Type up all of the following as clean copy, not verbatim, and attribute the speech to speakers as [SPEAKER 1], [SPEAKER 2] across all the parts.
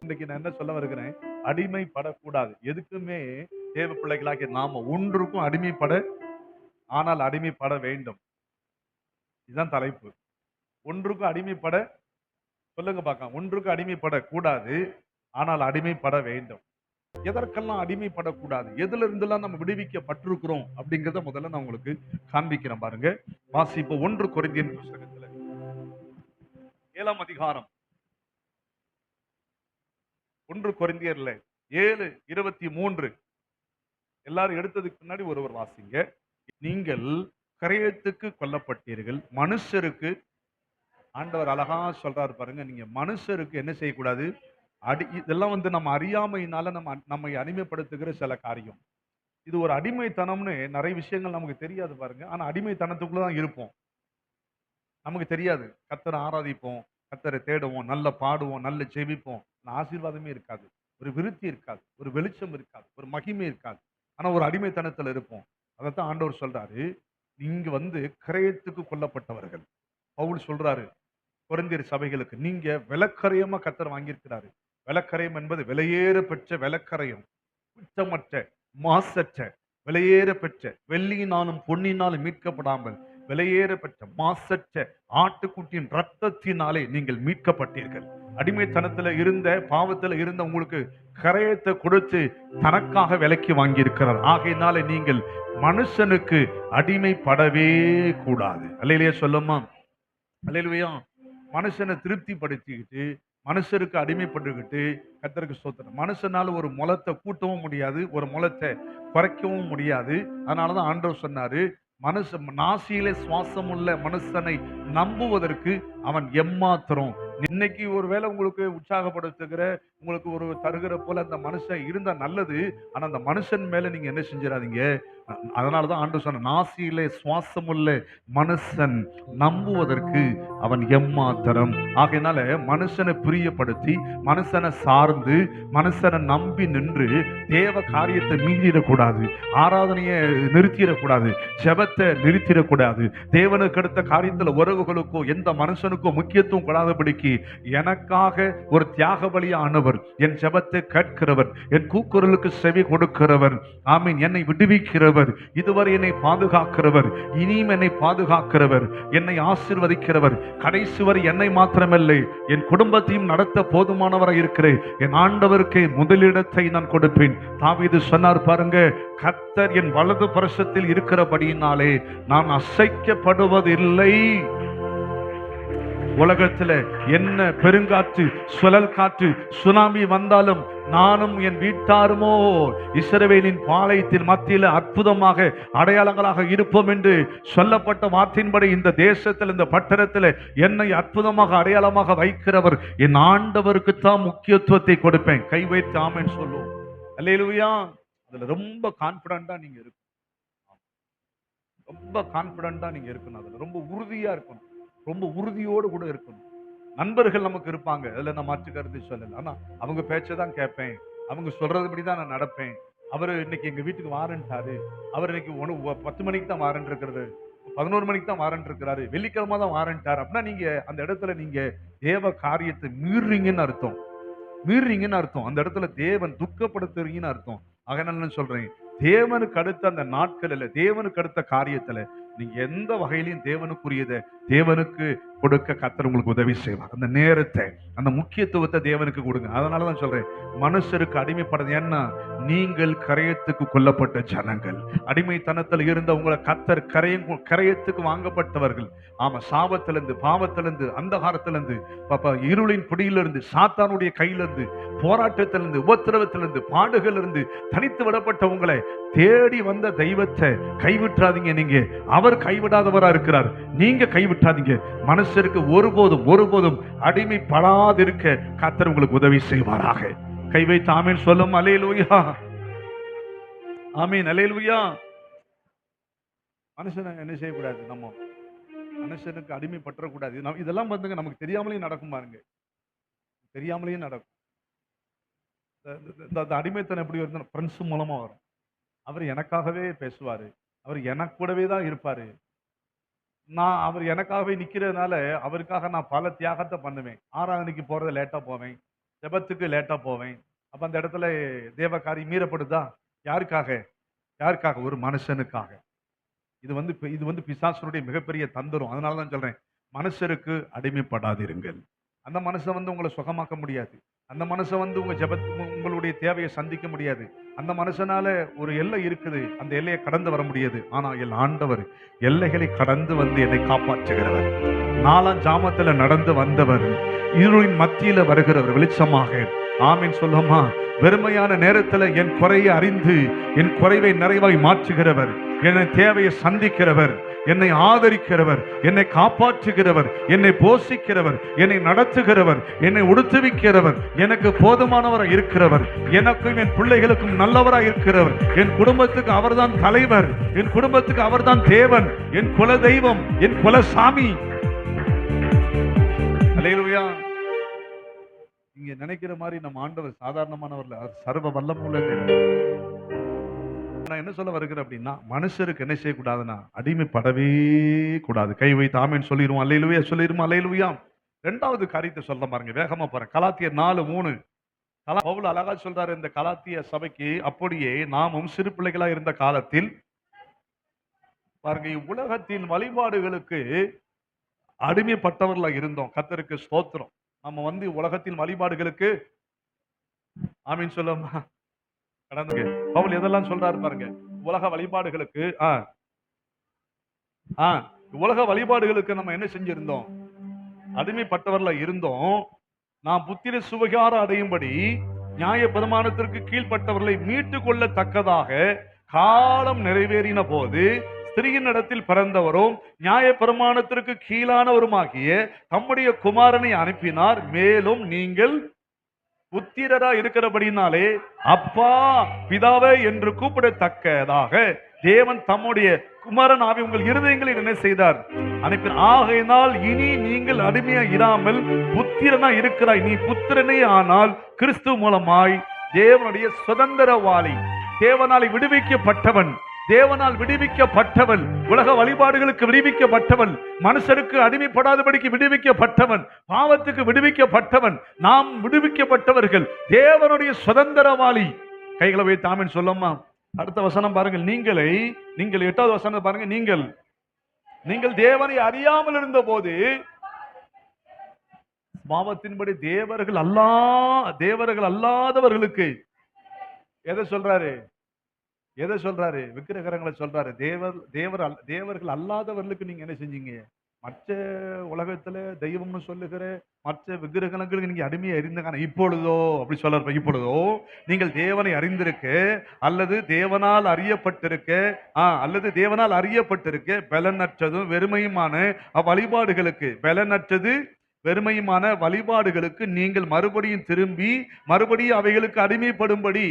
[SPEAKER 1] இன்னைக்கு நான் என்ன சொல்ல வருகிறேன், அடிமைப்படக்கூடாது. எதுக்குமே தேவ பிள்ளைகளாகிய நாம ஒன்றுக்கும் அடிமைப்பட ஆனால் அடிமைப்பட வேண்டும். இதுதான் தலைப்பு. ஒன்றுக்கும் அடிமைப்பட சொல்லுங்க பார்க்கலாம். ஒன்றுக்கும் அடிமைப்படக்கூடாது. ஆனால் அடிமைப்பட வேண்டும். எதற்கெல்லாம் அடிமைப்படக்கூடாது? எதுல இருந்தெல்லாம் நம்ம விடுவிக்கப்பட்டிருக்கிறோம் அப்படிங்கிறத முதல்ல நான் உங்களுக்கு காண்பிக்கிறேன் பாருங்க. வாசிப்போம் 1 கொரிந்தியர் புத்தகத்துல 7ஆம் அதிகாரம் 1 கொரிந்தியர்ல 7:23 எல்லாரும் எடுத்ததுக்கு முன்னாடி ஒருவர் வாசிங்க. நீங்கள் கிரயத்துக்கு கொல்லப்பட்டீர்கள். மனுஷருக்கு ஆண்டவர் அழகா சொல்றாரு பாருங்க. நீங்க மனுஷருக்கு என்ன செய்யக்கூடாது? இதெல்லாம் நம்ம அறியாமையினால நம்மை அடிமைப்படுத்துகிற சில காரியம். இது ஒரு அடிமைத்தனம்னு நிறைய விஷயங்கள் நமக்கு தெரியாது பாருங்க. ஆனா அடிமைத்தனத்துக்குள்ள தான் இருப்போம். நமக்கு தெரியாது. கர்த்தரை ஆராதிப்போம், கர்த்தரை தேடுவோம், நல்ல பாடுவோம், நல்ல ஜெபிப்போம். ஆசீர்வாதமே இருக்காது. ஒரு விருத்தி இருக்காது, ஒரு வெளிச்சம் இருக்காது, ஒரு மகிமை இருக்காது. ஆனா ஒரு அடிமைத்தனத்துல இருப்போம். அதைத்தான் ஆண்டவர் சொல்றாரு. நீங்க கிரயத்துக்கு கொல்லப்பட்டவர்கள். பவுல் சொல்றாரு கொரிந்தியர் சபைகளுக்கு, நீங்க விலக்கரையமா கர்த்தர் வாங்கியிருக்கிறாரு. விலக்கரையம் என்பது விலையேற பெற்ற விலக்கரையம், குற்றமற்ற, மாசற்ற, விலையேற பெற்ற, வெள்ளியினாலும் பொன்னினாலும் மீட்கப்படாமல் விலையேற பெற்ற மாசற்ற ஆட்டுக்குட்டியின் ரத்தத்தினாலே நீங்கள் மீட்கப்பட்டீர்கள். அடிமைத்தனத்துல இருந்த, பாவத்துல இருந்த உங்களுக்கு கரையத்தை கொடுத்து தனக்காக விலைக்கு வாங்கியிருக்கிறார். ஆகையினாலே நீங்கள் மனுஷனுக்கு அடிமைப்படவே கூடாது. அல்லேலூயா சொல்லுமா? அல்லேலூயா. மனுஷனை திருப்திப்படுத்திக்கிட்டு மனுஷருக்கு அடிமைப்பட்டுக்கிட்டு கர்த்தருக்கு ஸ்தோத்திரம். மனுஷனால ஒரு முளத்தை கூட்டவும் முடியாது, ஒரு முளத்தை குறைக்கவும் முடியாது. அதனாலதான் ஆண்டவர் சொன்னாரு, நாசியிலே சுவாசம் உள்ள மனுஷனை நம்புவதற்கு அவன் எம்மாத்திரம். இன்னைக்கு ஒருவேளை உங்களுக்கு உற்சாகப்படுத்துகிற, உங்களுக்கு ஒரு தருகிற போல அந்த மனுஷன் இருந்தா நல்லது. ஆனா அந்த மனுஷன் மேல நீங்க என்ன செஞ்சிடாதீங்க. அதனாலதான் ஆண்டவர் சொன்ன, நாசியிலே சுவாசம் உள்ள மனுஷன் நம்புவதற்கு அவன் எம்மாத்திரம். ஆகையினால மனுஷனை பிரியப்படுத்தி, மனுஷனை சார்ந்து, மனுஷனை நம்பி நின்று தேவ காரியத்தை மீறிடக்கூடாது. ஆராதனையை நிறுத்திடக்கூடாது. ஜெபத்தை நிறுத்திடக்கூடாது. தேவனுக்கு அடுத்த காரியத்துல உறவுகளுக்கோ எந்த மனுஷனுக்கோ முக்கியத்துவம் கொடாதபடிக்கு, எனக்காக ஒரு தியாக பலியானவர், என் ஜெபத்தை கேட்கிறவர், என் கூக்குரலுக்கு செவி கொடுக்கிறவர், ஆமீன், என்னை விடுவிக்கிறவர், இதுவரை என்னை பாதுகாக்கிறவர், இனியும் என்னை பாதுகாக்கிறவர், என்னை ஆசீர்வதிக்கிறவர், கடைசி வரை என்னை மாத்திரமல்ல என் குடும்பத்தையும் நடத்த போதுமானவராக இருக்கிறேன். என் ஆண்டவருக்கு முதலிடத்தை நான் கொடுப்பேன். தாவீது சொன்னார் பாருங்க, கர்த்தர் என் வலது பரிசத்தில் இருக்கிறபடியினாலே நான் அசைக்கப்படுவதில்லை. உலகத்துல என்ன பெருங்காற்று, சுழல் காற்று, சுனாமி வந்தாலும் நானும் என் வீட்டாருமோ இஸ்ரவேலின் பாளையத்தின் மத்தியில் அற்புதமாக அடையாளங்களாக இருப்போம் என்று சொல்லப்பட்ட வார்த்தையின்படி இந்த தேசத்தில், இந்த பட்டணத்தில் என்னை அற்புதமாக அடையாளமாக வைக்கிறவர் என் ஆண்டவருக்கு தான் முக்கியத்துவத்தை கொடுப்பேன். கை வைத்து ஆமென் சொல்லுவோம். அல்லேலூயா. அதுல ரொம்ப கான்பிடண்டா நீங்க இருக்கணும். ரொம்ப கான்பிடண்டா நீங்க இருக்கணும். அதுல ரொம்ப உறுதியா இருக்கணும். ரொம்ப உறுதியோடு கூட இருக்கணும். நண்பர்கள் நமக்கு இருப்பாங்க, அதுல நான் மாற்று கருத்து சொல்லல. ஆனா அவங்க பேச்சதான் கேட்பேன், அவங்க சொல்றதுபடிதான் நான் நடப்பேன். அவரு இன்னைக்கு எங்க வீட்டுக்கு வாரன்ட்டாரு, அவர் இன்னைக்கு 10 மணிக்கு தான் வாரன் இருக்கிறது, 11 மணிக்கு தான் வாரன் இருக்கிறாரு, வெள்ளிக்கிழமை தான் வாரன்ட்டார் அப்படின்னா நீங்க அந்த இடத்துல நீங்க தேவ காரியத்தை மீறுறீங்கன்னு அர்த்தம். மீறுறீங்கன்னு அர்த்தம். அந்த இடத்துல தேவன் துக்கப்படுத்துறீங்கன்னு அர்த்தம். அதனால நான் சொல்றேன், தேவனுக்கு அடுத்த அந்த நாட்களில், தேவனுக்கு அடுத்த காரியத்துல நீங்க எந்த வகையிலையும் தேவனுக்குரியதை தேவனுக்கு கொடுக்க கர்த்தர் உங்களுக்கு உதவி செய்வார். அந்த நேரத்தை, அந்த முக்கியத்துவத்தை தேவனுக்கு கொடுங்க. அதனாலதான் சொல்றேன், மனுஷருக்கு அடிமைப்படுறது. என்ன? நீங்கள் கரையத்துக்கு கொல்லப்பட்ட ஜனங்கள். அடிமைத்தனத்தில் இருந்த உங்களை கர்த்தர் கரையத்துக்கு வாங்கப்பட்டவர்கள். ஆமா, சாபத்திலிருந்து, பாவத்திலிருந்து, அந்தகாரத்திலிருந்து, இருளின் பிடியிலிருந்து, சாத்தானுடைய கையிலிருந்து, போராட்டத்திலிருந்து, உபத்திரவத்திலிருந்து, பாடுகளிலிருந்து தனித்து விடப்பட்ட உங்களை தேடி வந்த தெய்வத்தை கைவிட்டாதீங்க. நீங்க அவர் கைவிடாதவரா இருக்கிறார், நீங்க கைவிட்டாதீங்க. மனுஷருக்கு ஒருபோதும் அடிமைப்படாதிருக்க கர்த்தர் உங்களுக்கு உதவி செய்வாராக. கை வைத்து ஆமீன் சொல்லும். அல்லேலூயா, ஆமீன், அல்லேலூயா. மனுஷனை என்ன செய்யக்கூடாது, நம்ம மனுஷனுக்கு அடிமைப்பற்றக்கூடாது. இதெல்லாம் நமக்கு தெரியாமலேயும் நடக்கும் பாருங்க, தெரியாமலேயும் நடக்கும். இந்த அடிமைத்தனம் எப்படி வருது? ஃப்ரெண்ட்ஸ் மூலமா வரும். அவர் எனக்காகவே பேசுவாரு, அவர் எனக்கு கூடவே தான் இருப்பாரு. அவர் எனக்காகவே நிக்கிறதுனால அவருக்காக நான் பல தியாகத்தை பண்ணுவேன். ஆராதனைக்கு போறத லேட்டா போவேன், ஜெபத்துக்கு லேட்டா போவேன். அப்ப அந்த இடத்துல தேவ காரியம் மீறப்படுதா? யாருக்காக? யாருக்காக? ஒரு மனுஷனுக்காக. இது வந்து பிசாசுனுடைய மிகப்பெரிய தந்திரம். அதனால தான் சொல்றேன். மனுஷருக்கு அடிமைப்படாதிருங்கள். அந்த மனுஷன் வந்து உங்கள சுகமாக்க முடியாது. அந்த மனுஷன் வந்து உங்களுடைய தேவையை சந்திக்க முடியாது. அந்த மனுஷனால ஒரு எல்லை இருக்குது. அந்த எல்லையை கடந்து வர முடியாது. ஆனா என் ஆண்டவர் எல்லைகளை கடந்து வந்து என்னை காப்பாற்றுகிறவர். 4 ஜாமத்துல நடந்து வந்தவர். இருளின் மத்தியில வருகிறவர் வெளிச்சமாக. ஆமீன் சொல்லுமா? வெறுமையான நேரத்துல என் குறையை அறிந்து என் குறைவை நிறைவாய் மாற்றுகிறவர். என்னை தேவையை சந்திக்கிறவர், என்னை ஆதரிக்கிறவர், என்னை காப்பாற்றுகிறவர், என்னை போஷிக்கிறவர், என்னை நடத்துகிறவர், என்னை உடுத்துவிக்கிறவர், எனக்கு போதுமானவராய் இருக்கிறவர், எனக்கும் என் பிள்ளைகளுக்கும் நல்லவராய் இருக்கிறவர், என் குடும்பத்துக்கு அவர்தான் தலைவர், என் குடும்பத்துக்கு அவர்தான் தேவன், என் குல தெய்வம், என் குலசாமி. அல்லேலூயா. நீங்க நினைக்கிற மாதிரி நம்ம ஆண்டவர் சாதாரணமானவர்ல, சர்வ வல்லமுள்ள நான் என்ன சொல்ல வருகிறேன் அப்படின்னா, மனுஷருக்கு என்ன செய்யக்கூடாதுன்னா அடிமைப்படவே கூடாது. கை வைத்து ஆமென் சொல்லிடுவோம். அல்லேலூயா சொல்லிடுவோம். அல்லேலூயா. 2வது காரியத்தை சொல்ல பாருங்க, வேகமா போறேன். கலாத்தியர் 4:3. பவுல் அழகா சொல்றாரு இந்த கலாத்திய சபைக்கு, அப்படியே நாமும் சிறு பிள்ளைகளா இருந்த காலத்தில் பாருங்க, உலகத்தின் வழிபாடுகளுக்கு அடிமைப்பட்டவர்களா இருந்தோம். கர்த்தருக்கு ஸ்தோத்திரம். நம்ம வந்து உலகத்தின் வழிபாடுகளுக்கு ஆமென் சொல்லுமா கடந்து பவுல் எதெல்லாம் சொல்றாரு பாருங்க. உலக வழிபாடுகளுக்கு உலக வழிபாடுகளுக்கு நம்ம என்ன செஞ்சிருந்தோம்? அடிமைப்பட்டவர்களா இருந்தோம். நாம் புத்திர சுவிகாரம் அடையும்படி நியாய பிரமாணத்திற்கு கீழ்ப்பட்டவர்களை மீட்டுக் கொள்ளத்தக்கதாக காலம் நிறைவேறின போது ஸ்திரீயின் இடத்தில் பிறந்தவரும் நியாய பிரமாணத்திற்கு கீழானவருமாகிய தம்முடைய குமாரனை அனுப்பினார். மேலும் நீங்கள் புத்திரரா இருக்கிறபடினாலே அப்பா பிதாவே என்று கூப்பிடத்தக்கதாக தேவன் தம்முடைய குமாரன் ஆவி உங்கள் இருதயங்களில் என்ன செய்தார்? அனுப்பினார். ஆகையினால் இனி நீங்கள் அடிமையா இராமல் புத்திரனா இருக்கிறாய். நீ புத்திரனே ஆனால் கிறிஸ்து மூலமாய் தேவனுடைய சுதந்திரவாளி, தேவனால் விடுவிக்கப்பட்டவன், தேவனால் விடுவிக்கப்பட்டவன், உலக வழிபாடுகளுக்கு விடுவிக்கப்பட்டவன், மனுஷருக்கு அடிமைப்படாதபடிக்கு விடுவிக்கப்பட்டவன், பாவத்துக்கு விடுவிக்கப்பட்டவன். நாம் விடுவிக்கப்பட்டவர்கள், தேவனுடைய சுதந்திரவாளி. கைகளை வைத்து ஆமென் சொல்லம்மா. அடுத்த வசனம் பாருங்கள். நீங்கள் 8வது வசனம் பாருங்க. நீங்கள் தேவனை அறியாமல் இருந்த போது பாவத்தின்படி தேவர்கள் அல்லாதவர்களுக்கு எதை சொல்றாரு? விக்கிரகங்களை சொல்றாரு. தேவர்கள் அல்லாதவர்களுக்கு நீங்க என்ன செஞ்சீங்க? மற்ற உலகத்துல தெய்வம்னு சொல்லுகிற மற்ற விக்கிரகங்களுக்கு நீங்க அடிமையா இருந்தீங்க. இப்பொழுதோ அப்படி சொல்ல, இப்பொழுதோ நீங்கள் தேவனை அறிந்திருக்க அல்லது தேவனால் அறியப்பட்டிருக்க பலனற்றதும் வெறுமையுமான வழிபாடுகளுக்கு நீங்கள் மறுபடியும் திரும்பி மறுபடியும் அவைகளுக்கு அடிமைப்படும்படி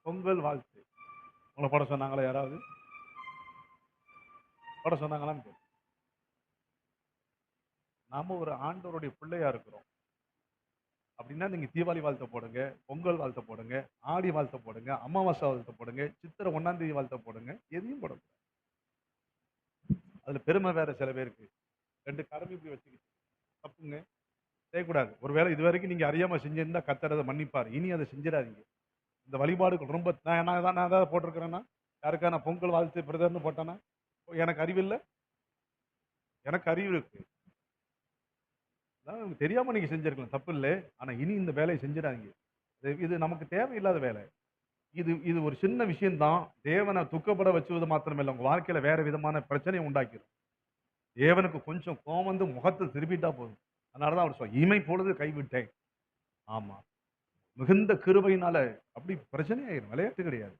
[SPEAKER 1] பொங்கல் வாழ்த்து. உங்களை போட சொன்னாங்களா? யாராவது போட சொன்னாங்களான்னு? நாம ஒரு ஆண்டவருடைய பிள்ளையா இருக்கிறோம் அப்படின்னா நீங்க தீபாவளி வாழ்த்த போடுங்க, பொங்கல் வாழ்த்த போடுங்க, ஆடி வாழ்த்த போடுங்க, அமாவாசை வாழ்த்த போடுங்க, சித்திரை 1ஆம் தேதி வாழ்த்த போடுங்க. எதையும் போடுங்க. அதுல பெருமை வேற சில பேருக்கு. 2 கடமை இப்படி வச்சுக்கிட்டு தப்புங்க, செய்யக்கூடாது. ஒருவேளை இது வரைக்கும் நீங்க அறியாம செஞ்சிருந்தா கர்த்தர் அதை மன்னிப்பார். இனி அதை செஞ்சிடாதீங்க. இந்த வழிபாடுகள் ரொம்ப நான் ஏதாவது போட்டிருக்கிறேன்னா, யாருக்கா நான் பொங்கல் வாழ்த்து பிரதர்னு போட்டேன்னா எனக்கு அறிவு இல்லை? எனக்கு அறிவு இருக்கு. தெரியாம நீங்க செஞ்சிருக்கலாம், தப்பு இல்லை. ஆனா இனி இந்த வேலையை செஞ்சிடாதீங்க. இது நமக்கு தேவையில்லாத வேலை. இது ஒரு சின்ன விஷயம்தான். தேவனை துக்கப்பட வச்சுவது மாத்திரமில்லை, உங்க வாழ்க்கையில வேற விதமான பிரச்சனையை உண்டாக்கிடும். தேவனுக்கு கொஞ்சம் கோவம் வந்து முகத்தை திருப்பிட்டா போதும். அதனாலதான் அவர் சொல்ல, இமை பொழுது கைவிட்டேன். ஆமா, மிகுந்த கிருபையினால அப்படி பிரச்சனை ஆயிரும். விளையாட்டு கிடையாது.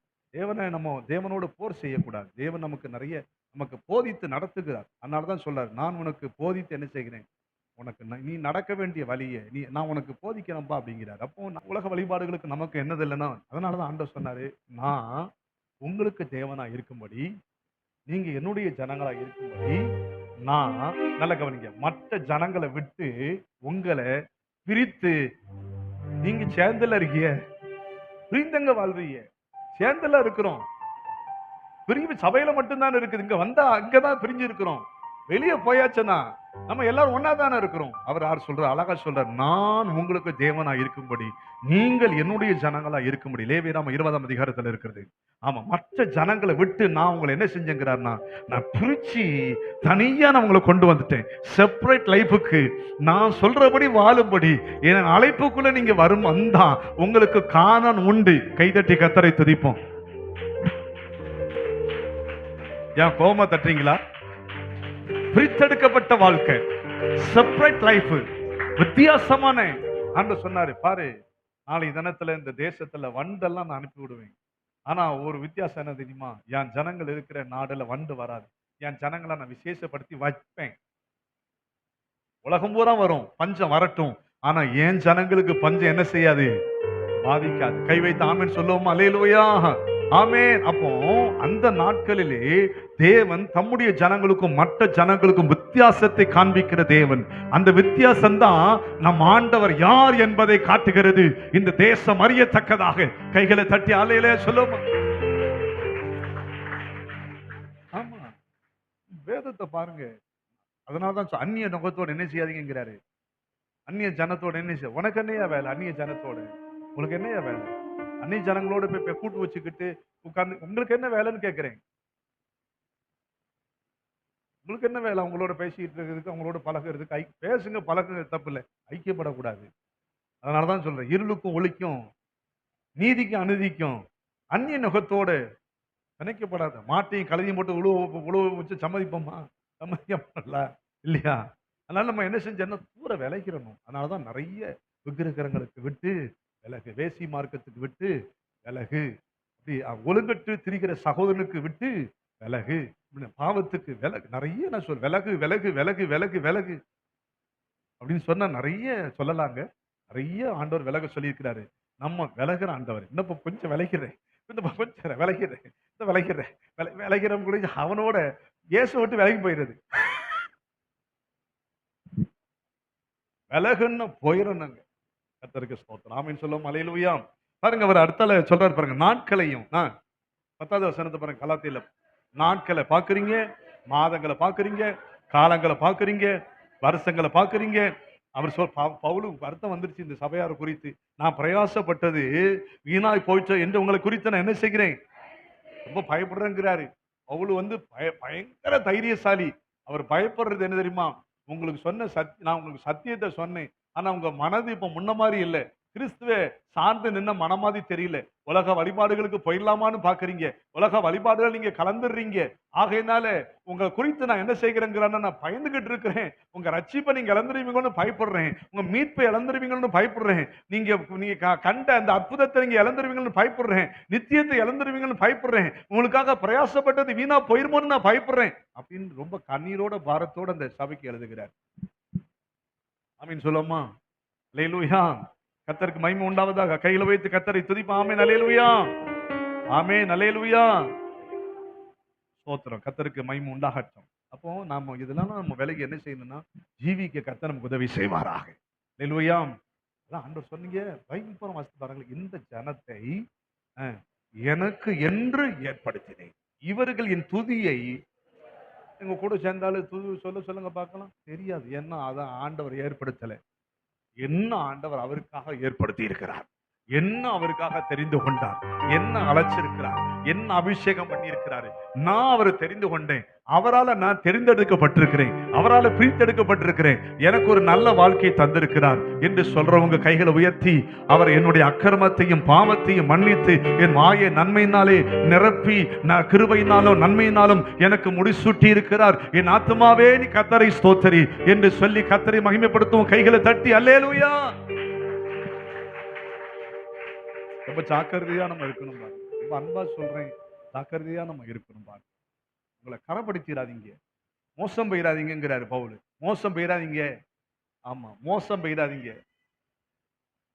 [SPEAKER 1] தேவனோட போர் செய்யக்கூடாது. தேவன் நமக்கு போதித்து நடத்துகிறார். அதனாலதான் சொல்றாரு, நான் உனக்கு போதித்து என்ன செய்கிறேன்? உனக்கு நீ நடக்க வேண்டிய வழியை நான் உனக்கு போதிக்கிறேன்பா அப்படிங்கிறார். அப்போ உலக வழிபாடுகளுக்கு நமக்கு என்னது இல்லைன்னா, அதனாலதான் ஆண்டவர் சொன்னாரு, நான் உங்களுக்கு தேவனா இருக்கும்படி, நீங்க என்னுடைய ஜனங்களா இருக்கும்படி, நான் நல்ல கவனிங்க, மற்ற ஜனங்களை விட்டு உங்களை பிரித்து, நீங்க சேர்ந்தல இருக்கீங்க, பிரிந்தங்க வாழ்றீங்க. சேர்ந்தல இருக்கிறோம், பிரிவு சபையில மட்டும்தான் இருக்குது. இங்க வந்தா அங்கதான் பிரிஞ்சு இருக்கிறோம். வெளியே போயாச்சுன்னா நம்ம எல்லாரும் ஒன்னா தானே இருக்கிறோம். அவர் யார் சொல்றார், அழகா சொல்றார், நான் உங்களுக்கு தேவனா இருக்கும்படி நீங்கள் என்னுடைய ஜனங்களா இருக்கும்படி. லேவியராம 20ஆம் அதிகாரத்துல இருக்கிறது. ஆமா, மற்ற ஜனங்களை விட்டு நான் உங்களை என்ன செஞ்சேங்கிறார்னா, நான் பிரிச்சு தனியா நான் உங்களை கொண்டு வந்துட்டேன். செப்பரேட் லைஃபுக்கு நான் சொல்றபடி வாழும்படி என் அழைப்புக்குள்ள நீங்க வரும் வந்தா உங்களுக்கு காணான் உண்டு. கைதட்டி கத்தரை துதிப்போம். ஏன் கோபமா தட்டுறீங்களா? பிரித்தெடுக்கப்பட்ட வாழ்க்கை, செப்பரேட் லைஃப், வித்தியாசமான. ஆண்டவர் சொன்னாரு, பாரு நாளை தினத்துல இந்த தேசத்துல வண்டெல்லாம் நான் அனுப்பி விடுவேன். ஆனா ஒரு வித்தியாசம் என்ன தெரியுமா? என் ஜனங்கள் இருக்கிற நாடுல வண்டு வராது. என் ஜனங்களை நான் விசேஷப்படுத்தி வைப்பேன். உலகம் பூரா வரும், பஞ்சம் வரட்டும். ஆனா என் ஜனங்களுக்கு பஞ்சம் என்ன செய்யாது? பாதிக்காது. கை வைத்து ஆமென் சொல்லுவோமா? அல்லேலூயா, ஆமென். அப்போ அந்த நாட்களிலே தேவன் தம்முடைய ஜனங்களுக்கும் மற்ற ஜனங்களுக்கும் வித்தியாசத்தை காண்பிக்கிற தேவன். அந்த வித்தியாசம் தான் நம் ஆண்டவர் யார் என்பதை காட்டுகிறது. இந்த தேசம் அறியத்தக்கதாக கைகளை தட்டி அல்லேலூயா சொல்லுவோமா? ஆமா, வேதத்தை பாருங்க. அதனாலதான் அந்நிய நுகத்தோடு என்ன செய்யாதீங்கிறாரு. அந்நிய ஜனத்தோட என்ன செய்ய? உனக்கு என்னையா வேலை? அந்நிய ஜனத்தோட உங்களுக்கு என்னையா வேலை? அந்நிய ஜனங்களோட போய் கூட்டு வச்சுக்கிட்டு உட்கார்ந்து உங்களுக்கு என்ன வேலைன்னு கேட்கிறேன். உங்களுக்கு என்ன வேலை? அவங்களோட பேசிட்டு இருக்கிறதுக்கு, அவங்களோட பழகிறதுக்கு. பேசுங்க, பழகுங்க, தப்பு இல்லை. ஐக்கியப்படக்கூடாது. அதனாலதான் சொல்றேன், இருளுக்கும் ஒளிக்கும், நீதிக்கும் அநீதிக்கும் அந்நிய நுகத்தோடு நினைக்கப்படாது. மாட்டையும் கழுதையும் போட்டு உழுவ வச்சு சம்மதிப்போமா? சம்மதிக்கப்படல இல்லையா? அதனால நம்ம என்ன செஞ்சோம்னா தூர விளைக்கிறணும். அதனாலதான் நிறைய விக்கிரகங்களுக்கு விட்டு விலகு, வேசி மார்க்கத்துக்கு விட்டு விலகு, அப்படி ஒழுங்கட்டு திரிகிற சகோதரனுக்கு விட்டு விலகு, பாவத்துக்கு விலகு. நிறைய நான் சொல் விலகு விலகு விலகு விலகு விலகு அப்படின்னு சொன்னா நிறைய சொல்லலாங்க. நிறைய ஆண்டவர் விலக சொல்லியிருக்கிறாரு. நம்ம விலகிற ஆண்டவர் இன்னும் கொஞ்சம் விளைக்கிறேன், கொஞ்சம் விளைக்கிறேன், விளைக்கிறேன் விளைக்கிறவங்க கூட அவனோட இயேசு விட்டு விலகி போயிடுறது. விலகுன்னு போயிடணுங்க. கர்த்தருக்கு ஸ்தோத்திரம், ஆமென் சொல்லுவோம். அல்லேலூயா. பாருங்க, அவர் அடுத்தால சொல்றாரு பாருங்க, நாட்களையும் 10வது வசனத்தை பாருங்க. கலாத்தியில நாட்களை பாக்குறீங்க, மாதங்களை பாக்குறீங்க, காலங்களை பாக்குறீங்க, வருஷங்களை பாக்குறீங்க. அவர் பவுலுக்கு அர்த்தம் வந்துருச்சு இந்த சபையாரை குறித்து. நான் பிரயாசப்பட்டது வீணாய் போயிட்டு என்று உங்களை குறித்து நான் என்ன செய்கிறேன்? ரொம்ப பயப்படுறேங்கிறாரு. பவுல் பயங்கர தைரியசாலி. அவர் பயப்படுறது என்ன தெரியுமா? உங்களுக்கு சொன்ன நான் உங்களுக்கு சத்தியத்தை சொன்னேன். ஆனா உங்க மனது இப்ப முன்ன மாதிரி இல்ல. கிறிஸ்துவே சார்ந்து நின்ன மன மாதிரி தெரியல. உலக வழிபாடுகளுக்கு போயிடலாமான்னு பாக்குறீங்க. உலக வழிபாடுகள் நீங்க கலந்துடுறீங்க. ஆகையினால உங்க குறித்து நான் என்ன செய்கிறேங்கிறான்னு நான் பயந்துகிட்டு இருக்கிறேன். உங்க ரட்சிப்பை நீங்க இழந்துருவீங்கன்னு பயப்படுறேன். உங்க மீட்பை இழந்துருவீங்கன்னு பயப்படுறேன். நீங்க கண்ட அந்த அற்புதத்தை நீங்க இழந்துருவீங்கன்னு பயப்படுறேன். நித்தியத்தை இழந்துருவீங்கன்னு பயப்படுறேன். உங்களுக்காக பிரயாசப்பட்டது வீணா போயிருமோன்னு நான் பயப்படுறேன் அப்படின்னு ரொம்ப கண்ணீரோட பாரத்தோட அந்த சபைக்கு எழுதுகிறார். ஆமீன் சொல்லுமா? அல்லேலூயா. கர்த்தருக்கு மகிமை உண்டாவதாக. கையில வைத்து கர்த்தரை துதிப்போம். ஆமென் அல்லேலூயா, ஆமென் அல்லேலூயா. ஸ்தோத்திரம். கர்த்தருக்கு மகிமை உண்டாகட்டும். அப்போ நாம இதெல்லாம் நம்ம வேலைக்கு என்ன செய்யணும்னா ஜீவிக்க கர்த்தர் நமக்கு உதவி செய்வாராக. அல்லேலூயா. அதான் ஆண்டவர் சொன்னீங்க. பயங்கரம் வாசித்து பாருங்கள். இந்த ஜனத்தை எனக்கு என்று ஏற்படுத்தினேன், இவர்கள் என் துதியை எங்க கூட சேர்ந்தாலும் துதி சொல்லுங்க பார்க்கலாம். தெரியாது. ஏன்னா அதான் ஆண்டவர் ஏற்படுத்தலை. என்ன ஆண்டவர் அவருக்காக ஏற்படுத்தி இருக்கிறார், என்ன அவருக்காக தெரிந்து கொண்டார், என்ன அழைச்சிருக்கிறார், என்ன அபிஷேகம் பண்ணி இருக்கிறாரு. நான் அவரை தெரிந்து கொண்டேன். அவரால் நான் தெரிந்தெடுக்கப்பட்டிருக்கிறேன், அவரால் பிரித்தெடுக்கப்பட்டிருக்கிறேன். எனக்கு ஒரு நல்ல வாழ்க்கையை தந்திருக்கிறார் என்று சொல்றவங்க கைகளை உயர்த்தி, அவர் என்னுடைய அக்கிரமத்தையும் பாவத்தையும் மன்னித்து என் வாயை நன்மையினாலே நிரப்பி கிருபையினாலும் நன்மையினாலும் எனக்கு முடிசூட்டி இருக்கிறார். என் ஆத்துமாவே நீ கர்த்தரை ஸ்தோத்திரி என்று சொல்லி கர்த்தரை மகிமைப்படுத்தும். கைகளை தட்டி அல்லேலூயா. ரொம்ப ஜாக்கிரதையா நம்ம இருக்கணும் பாருங்க. ரொம்ப அன்பா சொல்றேன், ஜாக்கிரதையா நம்ம இருக்கணும் பாருங்க. உங்களை கரப்படுத்திடாதீங்க, மோசம் போயிடாதீங்கிறாரு பவுல். மோசம் போயிடாதீங்க. ஆமா, மோசம் போயிடாதீங்க,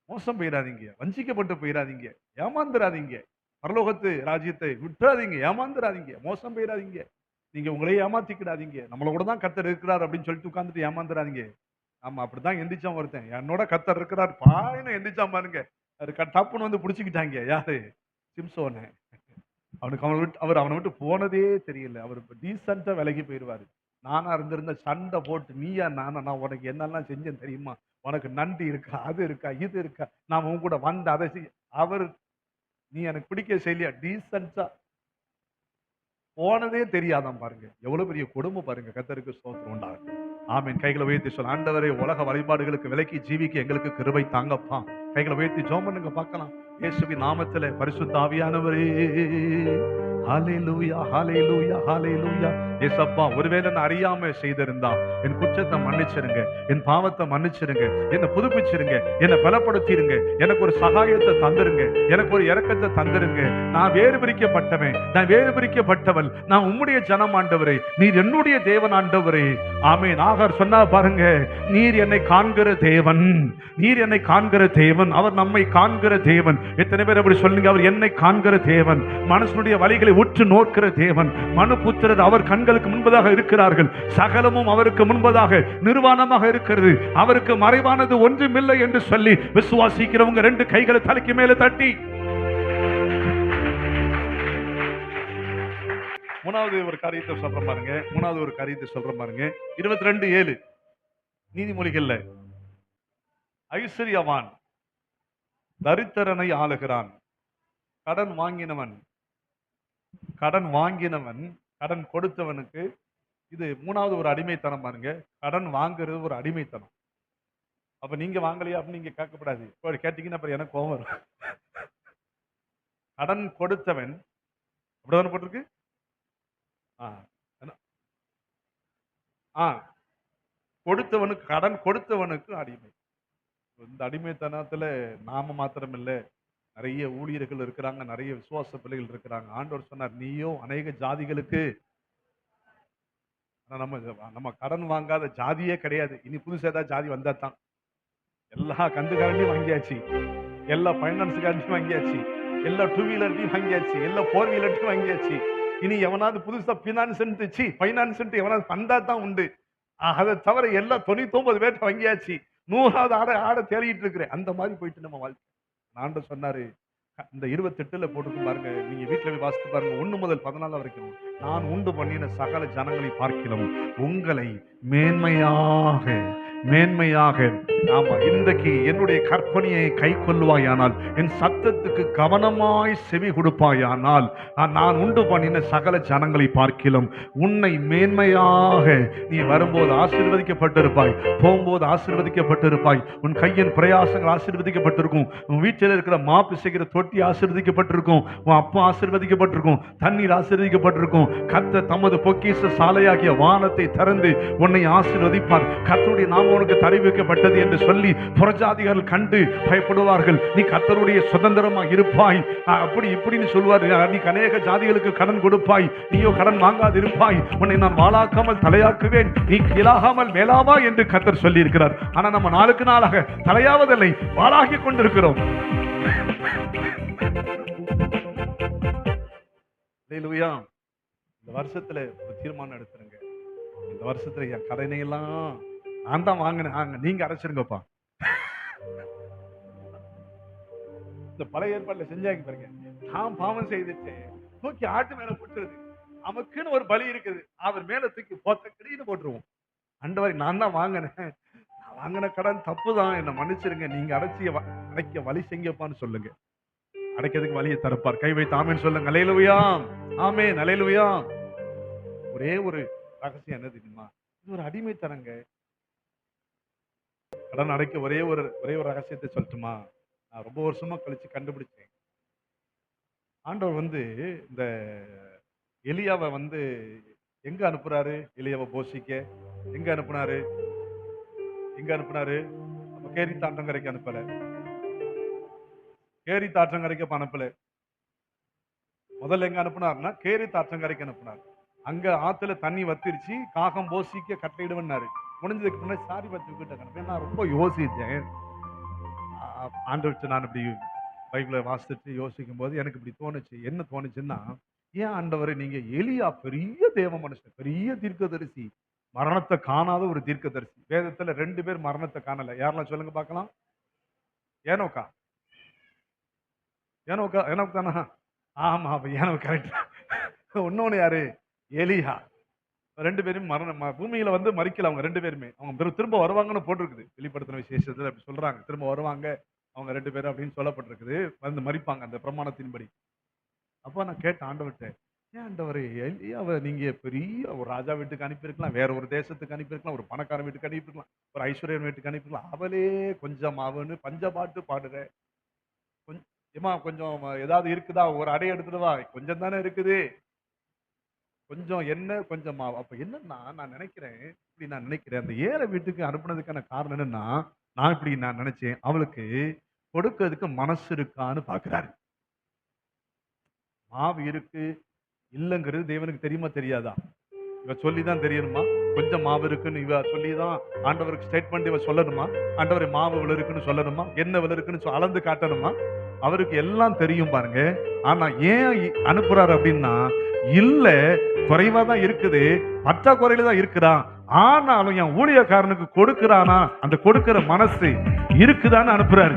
[SPEAKER 1] மோசம் போயிடாதீங்க, வஞ்சிக்கப்பட்டு போயிடாதீங்க, ஏமாந்துடாதீங்க, பரலோகத்து ராஜ்யத்தை விட்டுறாதீங்க, ஏமாந்துடாதீங்க, மோசம் போயிடாதீங்க. நீங்க உங்களையே ஏமாத்திக்கிடாதீங்க. நம்மள கூட தான் கர்த்தர் இருக்கிறார் அப்படின்னு சொல்லிட்டு உட்கார்ந்துட்டு ஏமாந்துடாதீங்க. ஆமா, அப்படிதான் எந்திரிச்சான் ஒருத்தன். என்னோட கர்த்தர் இருக்கிறார் பாயின்னு எந்திரிச்சான் பாருங்க. அது டப்புன்னு பிடிச்சிக்கிட்டாங்க. யாரு? சிம்சோனை. அவனை விட்டு போனதே தெரியல. அவர் டீசென்ட்டா விலகி போயிடுவாரு. நானா இருந்திருந்த சண்டை போட்டு நீயா நானா, நான் உனக்கு என்னெல்லாம் செஞ்சேன் தெரியுமா, உனக்கு நன்றி இருக்கா, அது இருக்கா, இது இருக்கா, நான் உன் கூட வந்த அதை செய். அவர் நீ எனக்கு பிடிக்க செய்யலையா, டீசென்ட்டா போனதே தெரியாதான் பாருங்க. எவ்வளவு பெரிய கொடுமை பாருங்க. கர்த்தருக்கு ஸ்தோத்திரம் உண்டாகட்டும். ஆமென். கைகளை உயர்த்தி சொல்ல, ஆண்டவரே, உலக வழிபாடுகளுக்கு விலக்கி ஜீவிக்க எங்களுக்கு கிருபை தாங்கப்பா. கைகளை உயர்த்தி ஜெபம் பண்ணுங்க பார்க்கலாம். இயேசுவின் நாமத்திலே பரிசுத்த ஆவியானவரே, ஹalleluya ஹalleluya ஹalleluya. இயேசப்பா, ஒருவேளை நான் அறியாம செய்திருந்தா என் குற்றத்தை மன்னிச்சிருங்க, என் பாவத்தை மன்னிச்சிருங்க, என்னை புதுப்பிச்சிருங்க, என்னை பலப்படுத்திருங்க, எனக்கு ஒரு சகாயத்தை தந்துருங்க, எனக்கு ஒரு இரக்கத்தை தந்துருங்க. நான் வேறு பிரிக்கப்பட்டவன், நான் வேறு பிரிக்கப்பட்டவள், நான் உம்முடைய ஜனம் ஆண்டவரே, நீர் என்னுடைய தேவன் ஆண்டவரே. ஆமென். ஆகார் சொன்னா பாருங்க, நீர் என்னை காண்கிற தேவன், நீர் என்னை காண்கிற தேவன், அவர் நம்மை காண்கிற தேவன். எத்தனை பேர் அப்படி சொல்லுங்க, அவர் என்னை காண்கிற தேவன், மனுஷனுடைய வழிகளை உற்று நோக்கிற தேவன். மனுபுத்திரர் அவர் கண்களுக்கு முன்பதாக இருக்கிறார்கள், சகலமும் அவருக்கு முன்பதாக நிர்வாணமாக இருக்கிறது, அவருக்கு மறைவானது ஒன்றுமில்லை என்று சொல்லி விசுவாசிக்கிறவங்க ரெண்டு கைகளை தலைக்கு மேல தட்டி மூணாவது ஒரு காரியத்தை சொல்ற பாருங்க. மூணாவது ஒரு காரியத்தை சொல்ற பாருங்க. 22:7 நீதிமொழிகள்ல, ஐஸ்வர்யவான் தரித்திரனை ஆளுகிறான், கடன் வாங்கினவன் கடன் கொடுத்தவனுக்கு, இது மூணாவது ஒரு அடிமைத்தனம் பாருங்க. கடன் வாங்குறது ஒரு அடிமைத்தனம். அப்ப நீங்க வாங்கலையா அப்படின்னு நீங்க கேட்கக்கூடாது. இப்போ கேட்டீங்கன்னா அப்புறம் எனக்கு கோவம் வரும். கடன் கொடுத்தவன் அப்படிதானே போட்டிருக்கு. கொடுத்தவனுக்கு, கடன் கொடுத்தவனுக்கு அடிமை. இந்த அடிமைத்தனத்துல நாம மாத்திரம் இல்லை, நிறைய ஊழியர்கள் இருக்கிறாங்க, நிறைய விசுவாச பிள்ளைகள் இருக்கிறாங்க. ஆண்டவர் சொன்னார், நீயோ அநேக ஜாதிகளுக்கு, நம்ம கடன் வாங்காத ஜாதியே கிடையாது. இனி புதுசா ஏதாவது ஜாதி வந்தா தான். எல்லா கந்துக்காரண்டையும் வாங்கியாச்சு, எல்லா பைனான்ஸுக்காரண்டையும் வாங்கியாச்சு, எல்லா டூ வீலர்டையும் வாங்கியாச்சு, எல்லா ஃபோர் வீலர்டையும் வாங்கியாச்சு. இனி எவனாவது புதுசா பைனான்ஸ் எவனாவது வந்தா தான் உண்டு. அதை தவிர எல்லா 99 பேர்ட்ட வாங்கியாச்சு, 100வது ஆட தேடிட்டு இருக்கிறேன். அந்த மாதிரி போயிட்டு நம்ம வாழ்க்கை. ஆண்டவர் சொன்னாரு, இந்த 28ல போட்டுருக்கு பாருங்க, நீங்க வீட்டுல போய் வாசித்து பாருங்க, 1 முதல் 14 வரைக்கும். நான் உண்டு பண்ணின சகல ஜனங்களை பார்க்கிறோம் உங்களை மேன்மையாக ஆமா, இன்றைக்கு என்னுடைய கற்பனையை கை கொள்வாயானால், என் சத்தத்துக்கு கவனமாய் செவி கொடுப்பாயானால், நான் உண்டு பண்ணின சகல ஜனங்களை பார்க்கிறோம் உன்னை மேன்மையாக, நீ வரும்போது ஆசீர்வதிக்கப்பட்டிருப்பாய், போகும்போது ஆசீர்வதிக்கப்பட்டிருப்பாய், உன் கையின் பிரயாசங்கள் ஆசீர்வதிக்கப்பட்டிருக்கும், உன் வீட்டில் இருக்கிற மாப்பு செய்கிற தொட்டி ஆசீர்வதிக்கப்பட்டிருக்கும், உன் அப்பா ஆசீர்வதிக்கப்பட்டிருக்கும், தண்ணீர் ஆசீர்வதிக்கப்பட்டிருக்கும். கர்த்தர் தமது பொக்கிஷ சாலையாகிய வானத்தை திறந்து உன்னை ஆசீர்வதிப்பார். கர்த்தருடைய நாமம் உனக்கு தெரிவிக்கப்பட்டது என்று சொல்லி புறஜாதிகள் கண்டு பயப்படுவார்கள். நீ கர்த்தருடைய சுதந்திரமாக இருப்பாய், அப்படி இப்படின்னு சொல்வார். நீ அநேக ஜாதிகளுக்கு கடன் கொடுப்பாய், நீயோ கடன் வாங்காது இருப்பாய், உன்னை நான் வாளாக்காமல் தலையாக்குவேன், நீ கீழாகாமல் மேலாவா என்று கர்த்தர் சொல்லி இருக்கிறார். ஆனா நம்ம நாளுக்கு நாளாக தலையாவதில்லை, வாளாகி கொண்டிருக்கிறோம். இந்த வருஷத்துல ஒரு தீர்மானம் எடுத்துருங்க. இந்த வருஷத்துல என் கடனை எல்லாம் நான் தான் வாங்கினேன், நீங்க அரைச்சிருங்கப்பா. இந்த பழைய ஏற்பாடுல செஞ்சாங்க பாருங்க, நான் பாவம் செய்துட்டேன், தூக்கி ஆட்டு மேல போட்டுருது, நமக்குன்னு ஒரு பலி இருக்குது, அவர் மேல தூக்கி போட்டு போட்டுருவோம். ஆண்டவரே, நான் தான் வாங்கினேன், வாங்கின கடன் தப்பு தான், என்ன மன்னிச்சிருங்க, நீங்க அடைக்க வழி செஞ்சப்பான்னு சொல்லுங்க. அடைக்கிறதுக்கு வழியை தரப்பார். கை வைத்து ஆமேன் சொல்லுங்க. அல்லேலூயா, ஆமென், அல்லேலூயா. ஒரே ஒரு ரகசியம் என்ன தெரியுமா? இது ஒரு அடிமைத்தனங்க. கடன் அடைக்க ஒரே ஒரு ரகசியத்தை சொல்லட்டுமா? நான் ரொம்ப வருஷமா கழிச்சு கண்டுபிடிச்சேன். ஆண்டவர் இந்த எலியாவை எங்க அனுப்புறாரு? எலியாவை போஷிக்க எங்க அனுப்புனாரு? கேரி தாற்றங்கரைக்கு அனுப்பல. கேரி தாற்றங்கரைக்கு அனுப்பல. முதல்ல எங்க அனுப்புனாருன்னா கேரி தாற்றங்கரைக்கு அனுப்புனார். அங்க ஆத்துல தண்ணி வத்திருச்சு, காகம் போஷிக்க கட்டளையிடுவன்னாரு. முடிஞ்சதுக்கு முன்னாடி சாரி பத்தி கிட்ட நான் ரொம்ப யோசிச்சேன். ஆண்டவர்கிட்ட நான் இப்படி பைபிளை வாசிச்சுட்டு யோசிக்கும் போது எனக்கு இப்படி தோணுச்சு. என்ன தோணுச்சுன்னா, ஏன் ஆண்டவரை, நீங்க எலியா பெரிய தேவ மனுஷன், பெரிய தீர்க்கதரிசி, மரணத்தை காணாத ஒரு தீர்க்கதரிசி. வேதத்துல 2 பேர் மரணத்தை காணல. யாரெல்லாம் சொல்லுங்க பார்க்கலாம்? ஏனோக்கா தானா? ஆமா, ஏனோ கரெக்ட். இன்னொன்னு யாரு? எலியா. 2 பேரும் பூமியில வந்து மரிக்கல அவங்க 2 பேருமே. அவங்க திரும்ப வருவாங்கன்னு போட்டிருக்குது. வெளிப்படுத்தின விசேஷத்துல அப்படி சொல்றாங்க. திரும்ப வருவாங்க அவங்க 2 பேரும் அப்படின்னு சொல்லப்பட்டிருக்குது. வந்து மரிப்பாங்க அந்த பிரமாணத்தின்படி. அப்ப நான் கேட்டேன் ஆண்டவர்ட்ட, "ஏன் ஆண்டவரே எலியாவ நீங்க பெரிய ஒரு ராஜா வீட்டுக்கு அனுப்பியிருக்கலாம். வேற ஒரு தேசத்துக்கு அனுப்பியிருக்கலாம். ஒரு பணக்காரன் வீட்டுக்கு அனுப்பியிருக்கலாம். ஒரு ஐஸ்வர்யன் வீட்டுக்கு அனுப்பியிருக்கலாம். அவளே கொஞ்சம் அவன்னு பஞ்சபாட்டு பாடுற. கொஞ் ஏம்மா கொஞ்சம் ஏதாவது இருக்குதா? ஒரு அடைய எடுத்துட்டு வா. கொஞ்சம் தானே இருக்குது. கொஞ்சம் எண்ணெய், கொஞ்சம் மாவு." அப்ப என்னன்னா, நான் நினைக்கிறேன். அந்த ஏழை வீட்டுக்கு அனுப்புனதுக்கான காரணம் என்னன்னா, நான் நினைச்சேன். அவளுக்கு கொடுக்கிறதுக்கு மனசு இருக்கான்னு பார்க்கிறாரு. மாவு இருக்கு, இல்லங்கிறது தேவனுக்கு தெரியுமா தெரியாதா? இவ சொல்லி தான் தெரியணுமா? கொஞ்சம் மாவு இருக்குன்னு இவ சொல்லி தான் ஆண்டவருக்கு ஸ்டேட்மெண்ட் இவ சொல்லணுமா? ஆண்டவரே மாவு இவ்வளவு இருக்குன்னு சொல்லணுமா? எண்ணெய் இவ்வளவு இருக்குன்னு அளந்து காட்டணுமா? அவருக்கு எல்லாம் தெரியும் பாருங்க. ஆனா ஏன் அனுப்புறாரு அப்படின்னா, இல்ல குறைவா தான் இருக்குது, பற்றாக்குறையில தான் இருக்கிறான். ஆனாலும் என் ஊழியக்காரனுக்கு கொடுக்கிறானா, அந்த கொடுக்கிற மனசு இருக்குதான்னு அனுப்புறாரு.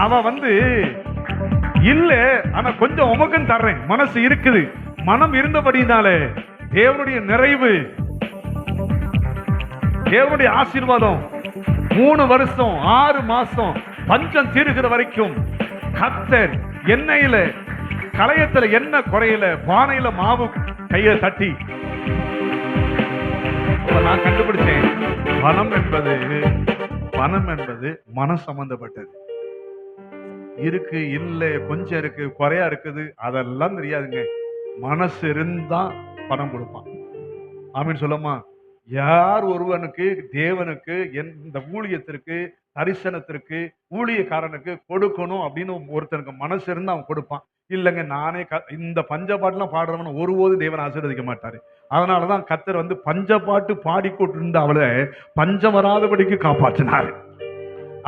[SPEAKER 1] அவ வந்து இல்ல, ஆனா கொஞ்சம் உமக்குன்னு தர்றேன், மனசு இருக்குது. மனம் இருந்தபடினாலே தேவனுடைய நிறைவு, தேவனுடைய ஆசீர்வாதம் 3 வருஷம் 6 மாசம் பஞ்சம் தீருகிற வரைக்கும் கர்த்தர் எண்ணெயில களையத்துல என்ன குறையில பானையில மாவு கையை தட்டி நான் கண்டுபிடிச்சேன். பணம் என்பது மனம் சம்பந்தப்பட்டது. இருக்கு இல்ல கொஞ்சம் இருக்கு குறையா இருக்குது அதெல்லாம் தெரியாதுங்க. மனசு இருந்தா பணம் கொடுப்பான். ஆமீன் சொல்லுமா? யார் ஒருவனுக்கு தேவனுக்கு இந்த ஊழியத்திற்கு தரிசனத்திற்கு ஊழியக்காரனுக்கு கொடுக்கணும் அப்படின்னு ஒருத்தனுக்கு மனசு இருந்தா அவன் கொடுப்பான். இல்லைங்க நானே இந்த பஞ்சப்பாட்டுலாம் பாடுறவன ஒருபோது தேவன் ஆசீர்வதிக்க மாட்டாரு. அதனாலதான் கர்த்தர் வந்து பஞ்சப்பாட்டு பாடிக்கொண்டு இருந்த அவளை பஞ்சம் வராதபடிக்கு காப்பாற்றினாரு.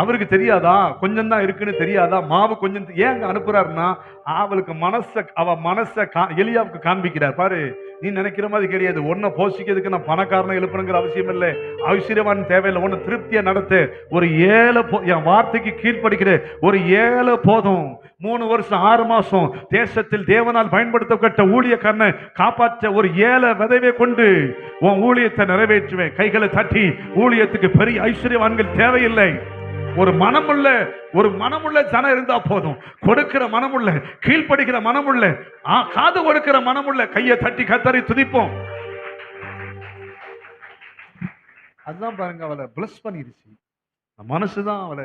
[SPEAKER 1] அவருக்கு தெரியாதா கொஞ்சம் தான் இருக்குன்னு தெரியாதா? மாவு கொஞ்சம் ஏன் அனுப்புறாருன்னா அவ மனச எலியாவுக்கு காண்பிக்கிறார். பாரு, நீ நினைக்கிற மாதிரி கிடையாது. ஒன்ன போஷிக்கிறதுக்கு நான் பணக்காரனை எழுப்பணுங்கிற அவசியம் இல்லை, ஐஸ்வர்யவான் தேவையில்லை. ஒன்னு திருப்தியா நடத்த ஒரு ஏழை என் வார்த்தைக்கு கீழ்படுகிற ஒரு ஏழை போதும். 3 வருஷம் 6 மாசம் தேசத்தில் தேவனால் பயன்படுத்தப்பட்ட ஊழியக்காரனை காப்பாற்ற ஒரு ஏழை விதைவை கொண்டு உன் ஊழியத்தை நிறைவேற்றுவேன். கைகளை தட்டி ஊழியத்துக்கு பெரிய ஐஸ்வர்யவான்கள் தேவையில்லை. ஒரு மனமுள்ள ஜனம் இருந்தா போதும். கொடுக்கிற மனமுள்ள, கீழ்ப்படுகிற மனமுள்ள, காது கொடுக்கிற மனமுள்ள கையை தட்டி கர்த்தரை துதிப்போம். அதுதான் பாருங்க அவளை பிளஸ் பண்ணிருச்சு. மனசுதான் அவளை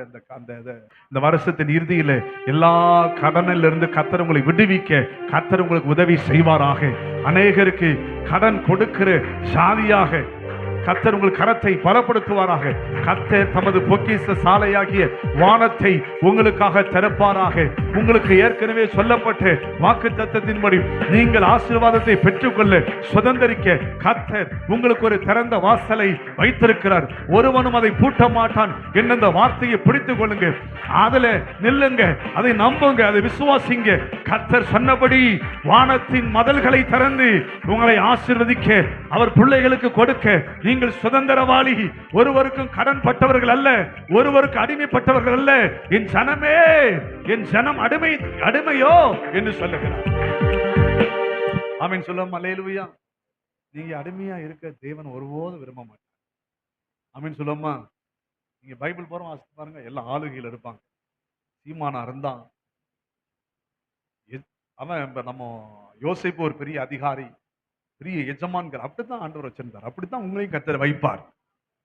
[SPEAKER 1] இந்த வருஷத்தின் இறுதியில எல்லா கடனில் இருந்து கர்த்தர் உங்களை விடுவிக்க கர்த்தர் உங்களுக்கு உதவி செய்வாராக. அநேகருக்கு கடன் கொடுக்கிற சாதியாக கர்த்தர் உங்கள் கரத்தை பலப்படுத்துவாராக. கர்த்தர் தமது பொக்கிஷ சாலையாகிய வானத்தை உங்களுக்காக திறப்பாராக. உங்களுக்கு ஏற்கனவே சொல்லப்பட்ட வாக்குத்தத்தத்தின்படி நீங்கள் ஆசீர்வாதத்தை பெற்றுக்கொள்ள சுதந்திரிக்க கர்த்தர் உங்களுக்கு ஒரு திறந்த வாசலை வைத்திருக்கிறார். ஒருவனும் அதை பூட்ட மாட்டான் என்ற வார்த்தையை பிடித்துக் கொள்ளுங்க. அதுல நில்லுங்க, அதை நம்புங்க, அதை விசுவாசிங்க. கர்த்தர் சொன்னபடி வானத்தின் மதல்களை திறந்து உங்களை ஆசீர்வதிக்க, அவர் பிள்ளைகளுக்கு கொடுக்க நீங்கள் சுதந்திரவாளி. ஒருவருக்கும் கடன் பட்டவர்கள் அல்ல, ஒருவருக்கு அடிமைப்பட்டவர்கள் அல்ல. என் ஜனமே, என் ஜனம் அடிமையோ என்று சொல்லுகிறார். ஆமென் சொல்லுவோம். அல்லேலூயா. நீங்க அடிமையா இருக்க தேவன் ஒருபோதும் விரும்ப மாட்டார். ஆமென் சொல்லுவோமா? நீங்க பைபிள் போற வாசித்து பாருங்க, எல்லா ஆளுகையில் இருப்பாங்க. சீமானா இருந்தான். அவன் நம்ம யோசேப்பு ஒரு பெரிய அதிகாரி, பெரிய எஜமான்கள். அப்படித்தான் ஆண்டவர் வச்சிருந்தார். அப்படித்தான் உங்களையும் கர்த்தர் வைப்பார்.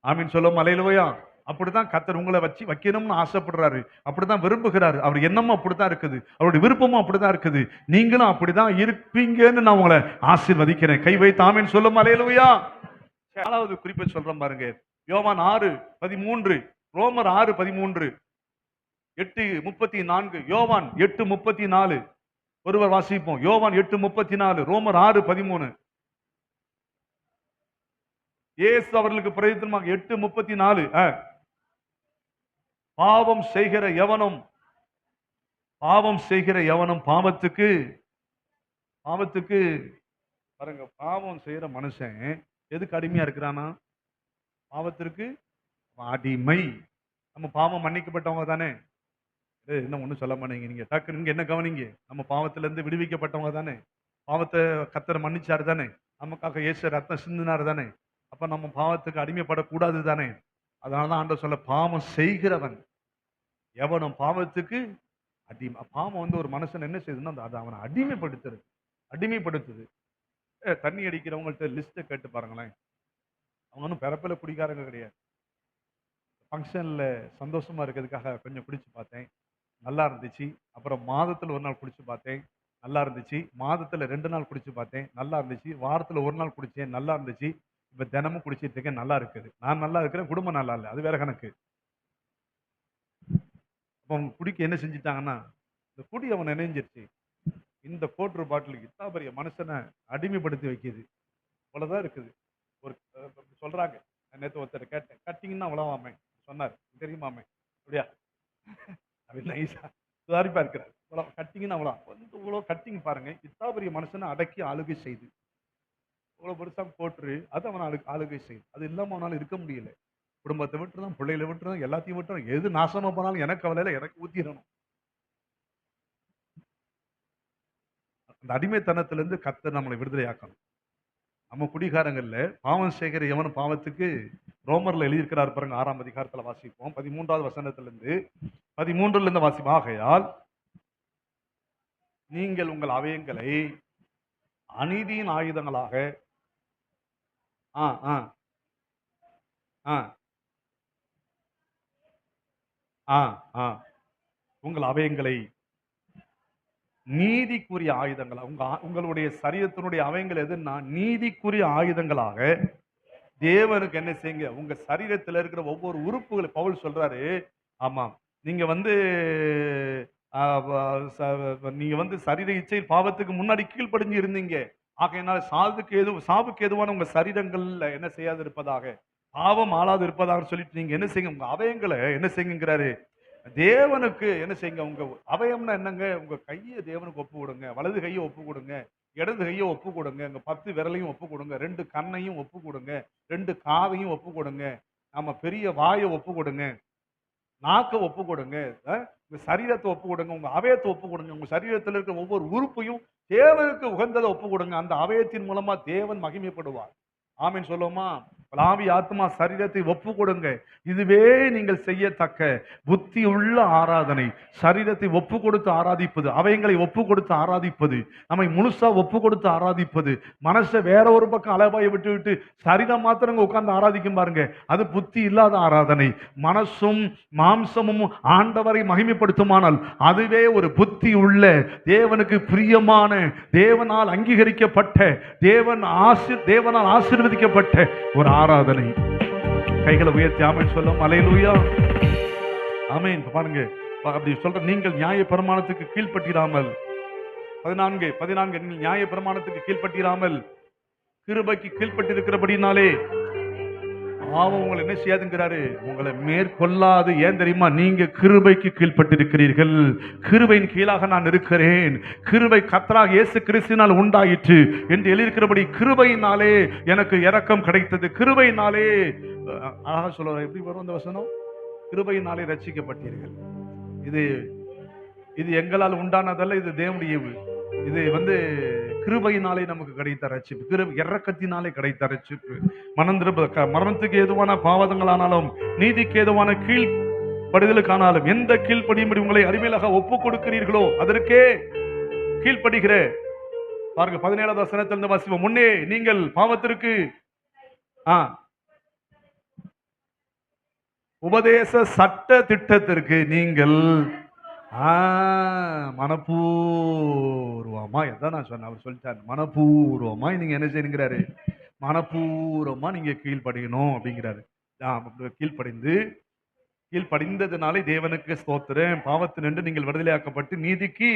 [SPEAKER 1] ஆமீன் சொல்லுவோம். அல்லேலூயா. அப்படித்தான் கர்த்தர் உங்களை வைக்கணும்னு ஆசைப்படுறாரு. அப்படித்தான் விரும்புகிறாரு. அவர் எண்ணமும் அப்படித்தான் இருக்குது, அவருடைய விருப்பமும் அப்படித்தான் இருக்குது. நீங்களும் அப்படிதான் இருப்பீங்கன்னு நான் உங்களை ஆசீர்வதிக்கிறேன். கை வைத்து ஆமீன் சொல்லுவோம். அல்லேலூயா. 4வது குறிப்பை சொல்றேன் பாருங்க. யோவான் 6:13, ரோமர் 6:13, 8:34, யோவான் 8:34. ஒருவர் வாசிப்போம். யோவான் 8:34, ரோமர் 6:13. இயேசு அவர்களுக்கு பிரதித்திரமாக 8:34, பாவம் செய்கிற எவனும் பாவத்துக்கு பாருங்க, பாவம் செய்யற மனுஷன் எதுக்கு அடிமையா இருக்கிறானா? பாவத்திற்கு அடிமை. நம்ம பாவம் மன்னிக்கப்பட்டவங்க தானே. என்ன ஒண்ணு சொல்ல மாட்டீங்க நீங்க. டக்குன்னு என்ன கவனிங்க, நம்ம பாவத்திலிருந்து விடுவிக்கப்பட்டவங்க தானே. பாவத்தை கர்த்தர் மன்னிச்சாரு தானே, நமக்காக இயேசு ரத்தம் சிந்தினார் தானே, அப்ப நம்ம பாவத்துக்கு அடிமைப்படக்கூடாது தானே. அதனாலதான் ஆண்டவர் சொல்ல, பாவம் செய்கிறவன் எவனும் பாவத்துக்கு அடிமை. பாவம் வந்து ஒரு மனுஷன் என்ன செய்யுதுன்னா, அது அவனை அடிமைப்படுத்துது. தண்ணி அடிக்கிறவங்கள்ட்ட லிஸ்ட்டை கேட்டு பாருங்களேன். அவங்க ஒன்றும் பிறப்பில குடிக்காரங்க கிடையாது. ஃபங்க்ஷன்ல சந்தோஷமா இருக்கிறதுக்காக கொஞ்சம் குடிச்சு பார்த்தேன், நல்லா இருந்துச்சு. அப்புறம் மாதத்துல ஒரு நாள் குடிச்சு பார்த்தேன், நல்லா இருந்துச்சு. மாதத்துல 2 நாள் குடிச்சு பார்த்தேன், நல்லா இருந்துச்சு. வாரத்துல ஒரு நாள் குடிச்சேன், நல்லா இருந்துச்சு. இப்ப தினமும் குடிச்சிட்டு இருக்கேன், நல்லா இருக்குது. நான் நல்லா இருக்கிறேன், குடும்பம் நல்லா இல்ல. அது வேற கணக்கு. அப்ப அவங்க குடிக்க என்ன செஞ்சுட்டாங்கன்னா, இந்த குடி அவனை இணைஞ்சிருச்சு. இந்த கோட்ரு பாட்டிலுக்கு இத்தா பெரிய மனுஷனை அடிமைப்படுத்தி வைக்குது. அவ்வளவுதான் இருக்குது. ஒரு சொல்றாங்க. நேத்து ஒருத்தர் கேட்டேன், கட்டிங்கன்னா அவ்வளவாமே சொன்னார். தெரியுமாமே? அப்படியா? அப்படி நைஸா சுதாரிப்பா இருக்கிறார். கட்டிங்கன்னா அவ்வளோ வந்து இவ்வளோ கட்டிங் பாருங்க. இத்தா பெரிய மனுஷனை அடக்கி ஆளுகை செய்து, இவ்வளவு பெருசா போட்டு அது அவனை ஆளுகை செய்து. அது இல்லாம அவனால இருக்க முடியல. குடும்பத்தை விட்டுறான், பிள்ளைகளை விட்டுறான், எல்லாத்தையும் விட்டுறான். எது நாசமா போனாலும் எனக்கு கவலையில, எனக்கு ஊத்திடணும். அந்த அடிமைத்தனத்திலிருந்து கர்த்தர் நம்மளை விடுதலையாக்கணும். நம்ம குடிகாரங்கள்ல பாவம் செய்கிற எவனும் பாவத்துக்கு ரோமர்ல எழுதியிருக்கிறார் பாருங்க. 6ஆம் அதிகாரத்துல வாசிப்போம். 13வது வசனத்திலிருந்து 13லிருந்து வாசிப்போம். ஆகையால் நீங்கள் உங்கள் அவயங்களை அநீதியின் ஆயுதங்களாக ஆ ஆ ஆ ஆ ஆ உங்கள் அவயங்களை நீதிக்குரிய ஆயுதங்களா, உங்களுடைய சரீரத்தினுடைய அவயங்கள் எதுன்னா நீதிக்குரிய ஆயுதங்களாக தேவனுக்கு என்ன செய்யுங்க. உங்க சரீரத்தில் இருக்கிற ஒவ்வொரு உறுப்புகளை பவுல் சொல்றாரு. ஆமாம், நீங்க வந்து நீங்க வந்து சரீர இச்சையில் பாவத்துக்கு முன்னாடி கீழ்ப்படிஞ்சு இருந்தீங்க. ஆகையினால சாவுக்கு எதுவான உங்க சரீரங்கள்ல என்ன செய்யாது இருப்பதாக, பாவம் ஆளாது இருப்பதாக சொல்லிட்டு நீங்க என்ன செய்யுங்க, உங்க அவயங்களை என்ன செய்யுங்கிறாரு, தேவனுக்கு என்ன செய்யுங்க. உங்க அவயம்னா என்னங்க? உங்க கையை தேவனுக்கு ஒப்பு கொடுங்க. வலது கையை ஒப்பு கொடுங்க, இடது கையை ஒப்பு கொடுங்க, உங்க 10 விரலையும் ஒப்பு கொடுங்க, 2 கண்ணையும் ஒப்பு கொடுங்க, 2 காதையும் ஒப்பு கொடுங்க, நம்ம பெரிய வாயை ஒப்பு கொடுங்க, நாக்கை ஒப்பு கொடுங்க, உங்க சரீரத்தை ஒப்பு கொடுங்க, உங்க அவயத்தை ஒப்பு கொடுங்க. உங்க சரீரத்தில் இருக்கிற ஒவ்வொரு உறுப்பையும் தேவனுக்கு உகந்ததை ஒப்பு கொடுங்க. அந்த அவயத்தின் மூலமா தேவன் மகிமைப்படுவார். ஆமீன் சொல்லுவோமா? ஆவி ஆத்மா சரீரத்தை ஒப்பு கொடுங்க. இதுவே நீங்கள் செய்யத்தக்க புத்தி உள்ள ஆராதனை. சரீரத்தை ஒப்பு கொடுத்து ஆராதிப்பது, அவைகளை ஒப்பு கொடுத்து ஆராதிப்பது, நம்மை முழுசா ஒப்பு கொடுத்து ஆராதிப்பது. மனசை வேற ஒரு பக்கம் அலபாய விட்டு சரீரம் மாத்திரங்க உட்கார்ந்து ஆராதிக்கும் பாருங்க, அது புத்தி இல்லாத ஆராதனை. மனசும் மாம்சமும் ஆண்டவரை மகிமைப்படுத்துமானால் அதுவே ஒரு புத்தி உள்ள, தேவனுக்கு பிரியமான, தேவனால் அங்கீகரிக்கப்பட்ட, தேவனால் ஆசீர்வதிக்கப்பட்ட ஒரு ஆராதனை. கைகளை உயர்த்தி ஆமென் சொல்லும். அல்லேலூயா, ஆமென். பாருங்க, அப்படி சொல்ற, நீங்கள் நியாய பிரமாணத்துக்கு கீழ்ப்பட்டிராமல் 14 நீங்கள் நியாய பிரமாணத்துக்கு கீழ்ப்பட்டிராமல் கிருபைக்கு கீழ்ப்பட்டிருக்கிறபடினாலே பாவம் உங்களை என்ன செய்யாதுங்கிறாரு, உங்களை மேற்கொள்ளாது. ஏன் தெரியுமா? நீங்க கிருபைக்கு கீழ்ப்பட்டிருக்கிறீர்கள். கிருபையின் கீழாக நான் இருக்கிறேன். கிருபை கர்த்தராகிய இயேசு கிறிஸ்துவினால் உண்டாயிற்று என்று எழுதியிருக்கிறபடி கிருபையினாலே எனக்கு இரக்கம் கிடைத்தது. கிருபையினாலே அழகா சொல்ற, எப்படி வரும் அந்த வசனம்? கிருபையினாலே ரட்சிக்கப்பட்டீர்கள். இது இது எங்களால் உண்டானதல்ல, இது தேவனுடைய ஈவு. இது வந்து கிருபையினாலே நமக்கு கிடைத்த ரட்சிப்பு, இரக்கத்தினாலே கிடைத்த ரட்சிப்பு. மரணத்துக்கு ஏதுவான பாவங்களானாலும் நீதிக்கு ஏதுவான கீழ்ப்படிதலுக்கானாலும் எந்த கீழ்ப்படியும்படி உங்களை அடிமையாக ஒப்பு கொடுக்கிறீர்களோ அதற்கே கீழ்ப்படுகிற. பாருங்க, 17வது வசனத்திலிருந்து வாசிப்போம். முன்னே நீங்கள் பாவத்திற்கு உபதேச சட்ட திட்டத்திற்கு நீங்கள் மனப்பூர்வமா, எதான் நான் சொன்னேன், அவர் சொல்லிட்டாரு, மனப்பூர்வமா நீங்க என்ன செய்யுங்கிறாரு, மனப்பூர்வமா நீங்க கீழ்ப்படியணும் அப்படிங்கிறாரு. கீழ்ப்படிந்ததுனாலே தேவனுக்கு ஸ்தோத்திரம். பாவத்தினின்று நீங்கள் விடுதலையாக்கப்பட்டு நீதிக்கு